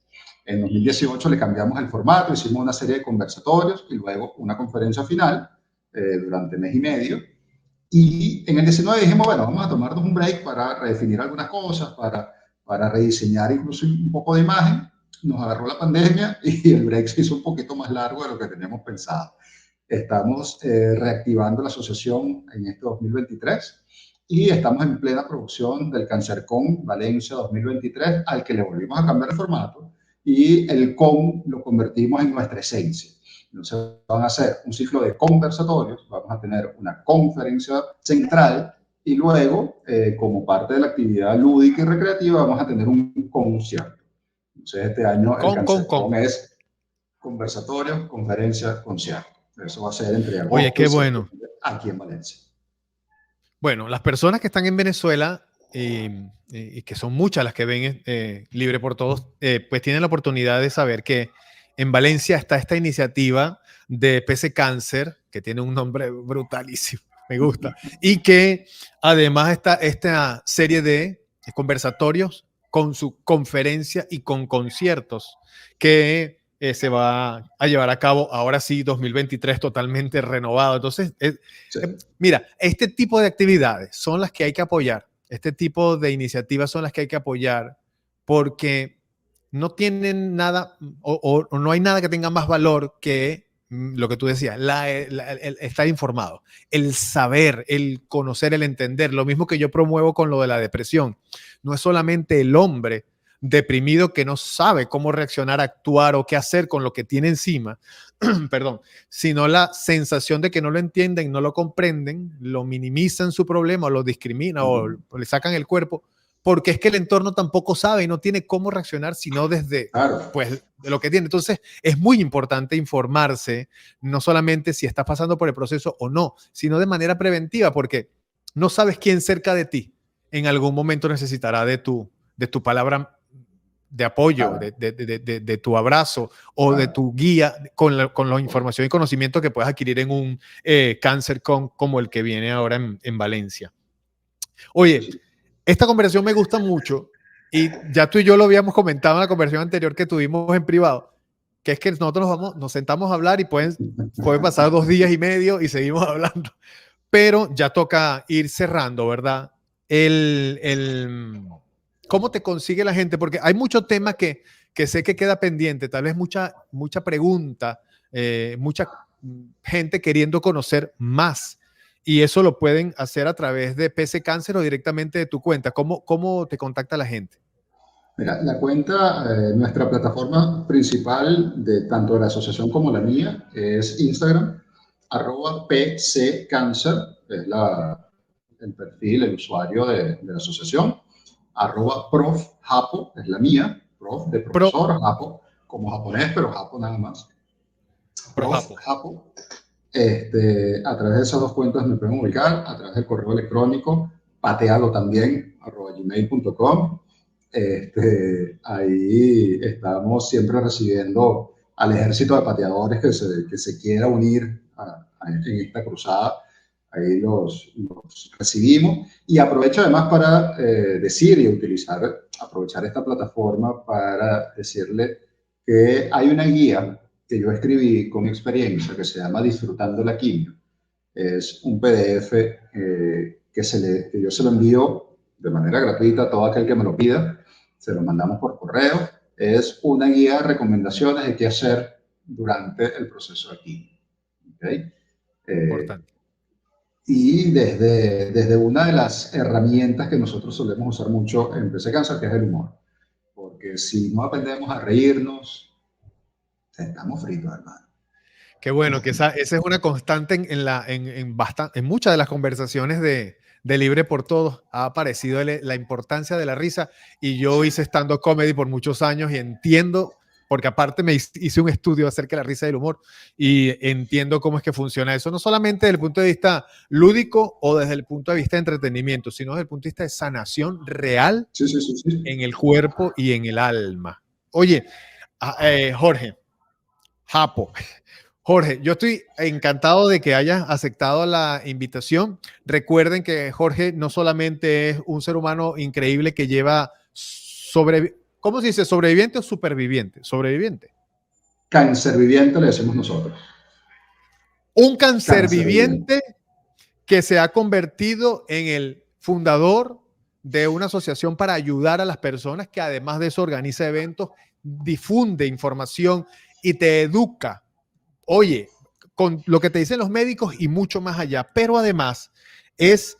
En 2018 le cambiamos el formato, hicimos una serie de conversatorios y luego una conferencia final durante mes y medio. Y en el 19 dijimos, bueno, vamos a tomarnos un break para redefinir algunas cosas, para rediseñar incluso un poco de imagen. Nos agarró la pandemia y el break se hizo un poquito más largo de lo que teníamos pensado. Estamos reactivando la asociación en este 2023 y estamos en plena producción del CancerCon Valencia 2023, al que le volvimos a cambiar el formato y el CON lo convertimos en nuestra esencia. Entonces van a ser un ciclo de conversatorios, vamos a tener una conferencia central y luego, como parte de la actividad lúdica y recreativa, vamos a tener un concierto. Entonces este año el CancerCon es conversatorios, conferencias, concierto. Eso va a ser entre Oye, agosto y qué bueno. septiembre aquí en Valencia. Bueno, las personas que están en Venezuela, y que son muchas las que ven Libre por Todos, pues tienen la oportunidad de saber que en Valencia está esta iniciativa de PC Cáncer, que tiene un nombre brutalísimo, me gusta, y que además está esta serie de conversatorios con su conferencia y con conciertos que se va a llevar a cabo ahora sí 2023 totalmente renovado. Entonces, Sí, mira, este tipo de actividades son las que hay que apoyar. Este tipo de iniciativas son las que hay que apoyar porque no tienen nada o no hay nada que tenga más valor que lo que tú decías, el estar informado, el saber, el conocer, el entender. Lo mismo que yo promuevo con lo de la depresión. No es solamente el hombre deprimido que no sabe cómo reaccionar, actuar o qué hacer con lo que tiene encima, perdón, sino la sensación de que no lo entienden, no lo comprenden, lo minimizan su problema, o lo discriminan o le sacan el cuerpo, porque es que el entorno tampoco sabe y no tiene cómo reaccionar, sino desde claro, pues de lo que tiene. Entonces es muy importante informarse, no solamente si estás pasando por el proceso o no, sino de manera preventiva, porque no sabes quién cerca de ti en algún momento necesitará de tu palabra de apoyo, claro. de tu abrazo o de Claro. tu guía con la información y conocimiento que puedas adquirir en un cáncer como el que viene ahora en Valencia. Sí, Oye, sí. esta conversación me gusta mucho y ya tú y yo lo habíamos comentado en la conversación anterior que tuvimos en privado, que es que nosotros nos sentamos a hablar y pueden pasar 2 días y medio y seguimos hablando, pero ya toca ir cerrando, ¿verdad? ¿Cómo te consigue la gente? Porque hay muchos temas que sé que queda pendiente, tal vez mucha pregunta, mucha gente queriendo conocer más. Y eso lo pueden hacer a través de PC Cáncer o directamente de tu cuenta. ¿Cómo te contacta la gente? Mira, la cuenta, nuestra plataforma principal de tanto de la asociación como la mía es Instagram, @pccancer, es el perfil, el usuario de la asociación, @profjapo, es la mía, prof de Pro, profesor, japo, como japonés, pero japo nada más, Projapo. profjapo. A través de esas dos cuentas me pueden ubicar, a través del correo electrónico, patealo también, @gmail.com. Ahí estamos siempre recibiendo al ejército de pateadores que se quiera unir en esta cruzada. Ahí los recibimos. Y aprovecho además para decir y aprovechar esta plataforma para decirle que hay una guía que yo escribí con experiencia que se llama Disfrutando la quimio. Es un PDF que yo se lo envío de manera gratuita a todo aquel que me lo pida. Se lo mandamos por correo. Es una guía de recomendaciones de qué hacer durante el proceso de quimio. ¿Okay? Eh, Importante. y desde una de las herramientas que nosotros solemos usar mucho en PC Cancer, que es el humor. Porque si no aprendemos a reírnos, estamos fritos, hermano. Qué bueno, que esa es una constante en muchas de las conversaciones de Libre por Todos. Ha aparecido la importancia de la risa y yo hice stand-up comedy por muchos años y entiendo, porque aparte hice un estudio acerca de la risa y el humor y entiendo cómo es que funciona eso, no solamente desde el punto de vista lúdico o desde el punto de vista de entretenimiento, sino desde el punto de vista de sanación real Sí, sí, sí, en sí. el cuerpo y en el alma. Oye, Jorge, Japo. Jorge, yo estoy encantado de que hayas aceptado la invitación. Recuerden que Jorge no solamente es un ser humano increíble que lleva ¿cómo se dice? ¿Sobreviviente o superviviente? Sobreviviente. Cáncer viviente le decimos nosotros. Un cáncer Cáncer viviente. viviente que se ha convertido en el fundador de una asociación para ayudar a las personas que además de eso organiza eventos, difunde información y te educa. Oye, con lo que te dicen los médicos y mucho más allá, pero además es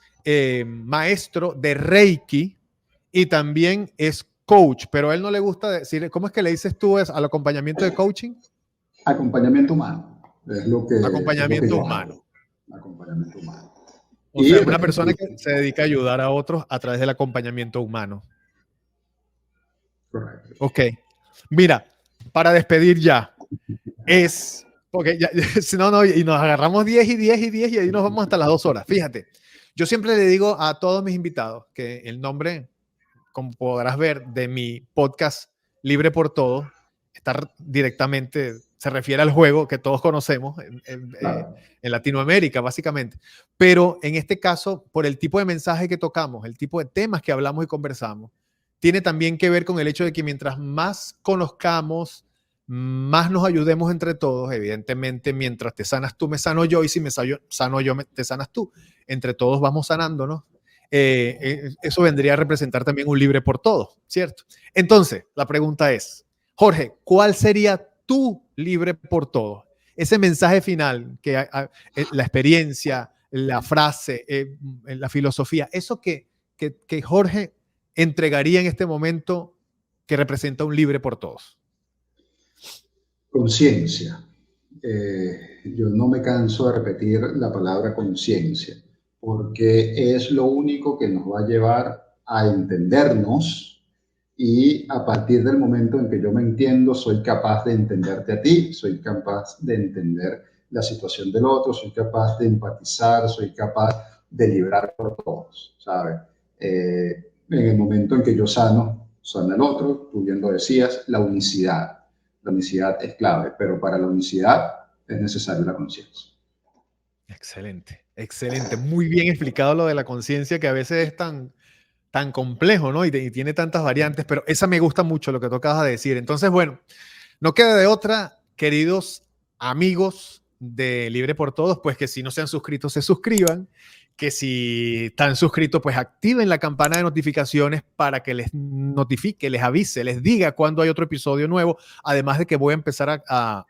maestro de Reiki y también es coach, pero a él no le gusta decir, ¿cómo es que le dices tú al acompañamiento de coaching? Acompañamiento humano. Es lo que Acompañamiento yo humano. hago. Acompañamiento humano. O Y, sea, es una persona que se dedica a ayudar a otros a través del acompañamiento humano. correcto. Ok. Mira, para despedir ya, porque ya, si no, no, y nos agarramos 10 y 10 y 10 y ahí nos vamos hasta las 2 horas. Fíjate, yo siempre le digo a todos mis invitados que el nombre, como podrás ver, de mi podcast Libre por Todo, está directamente, se refiere al juego que todos conocemos Claro. en Latinoamérica, básicamente. Pero en este caso, por el tipo de mensaje que tocamos, el tipo de temas que hablamos y conversamos, tiene también que ver con el hecho de que mientras más conozcamos más nos ayudemos entre todos. Evidentemente, mientras te sanas tú, me sano yo, y si me sano yo, te sanas tú. Entre todos vamos sanándonos. Eso vendría a representar también un libre por todos, ¿cierto? Entonces, la pregunta es, Jorge, ¿cuál sería tu libre por todos? Ese mensaje final, la experiencia, la frase, la filosofía, eso que Jorge entregaría en este momento que representa un libre por todos. Conciencia. Yo no me canso de repetir la palabra conciencia, porque es lo único que nos va a llevar a entendernos, y a partir del momento en que yo me entiendo, soy capaz de entenderte a ti, soy capaz de entender la situación del otro, soy capaz de empatizar, soy capaz de librar por todos, ¿sabes? En el momento en que yo sana el otro, tú bien lo decías, la unicidad. La unicidad es clave, pero para la unicidad es necesaria la conciencia. Excelente, excelente. Muy bien explicado lo de la conciencia, que a veces es tan complejo, ¿no? Y tiene tantas variantes, pero esa me gusta mucho lo que tú acabas de decir. Entonces, bueno, no queda de otra, queridos amigos de Libre por Todos, pues que si no se han suscrito, se suscriban, que si están suscritos, pues activen la campana de notificaciones para que les notifique, les avise, les diga cuando hay otro episodio nuevo, además de que voy a empezar a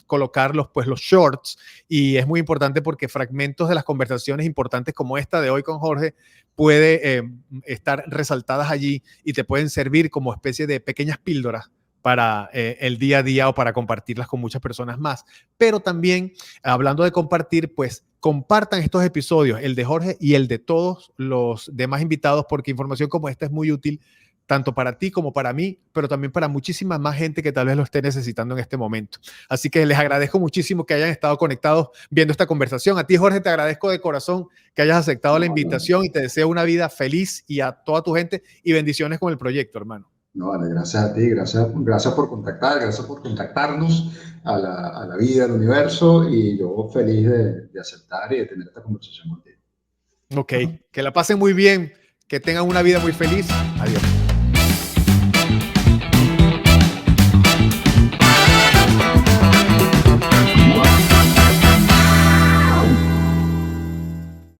colocar los shorts, y es muy importante porque fragmentos de las conversaciones importantes como esta de hoy con Jorge puede estar resaltadas allí y te pueden servir como especie de pequeñas píldoras para el día a día o para compartirlas con muchas personas más. Pero también, hablando de compartir, pues compartan estos episodios, el de Jorge y el de todos los demás invitados, porque información como esta es muy útil tanto para ti como para mí, pero también para muchísima más gente que tal vez lo esté necesitando en este momento. Así que les agradezco muchísimo que hayan estado conectados viendo esta conversación. A ti, Jorge, te agradezco de corazón que hayas aceptado la invitación y te deseo una vida feliz, y a toda tu gente, y bendiciones con el proyecto, hermano. No, vale, gracias a ti, gracias por contactar, gracias por contactarnos a la vida, al universo, y yo feliz de aceptar y de tener esta conversación contigo. Ok, que la pasen muy bien, que tengan una vida muy feliz. Adiós.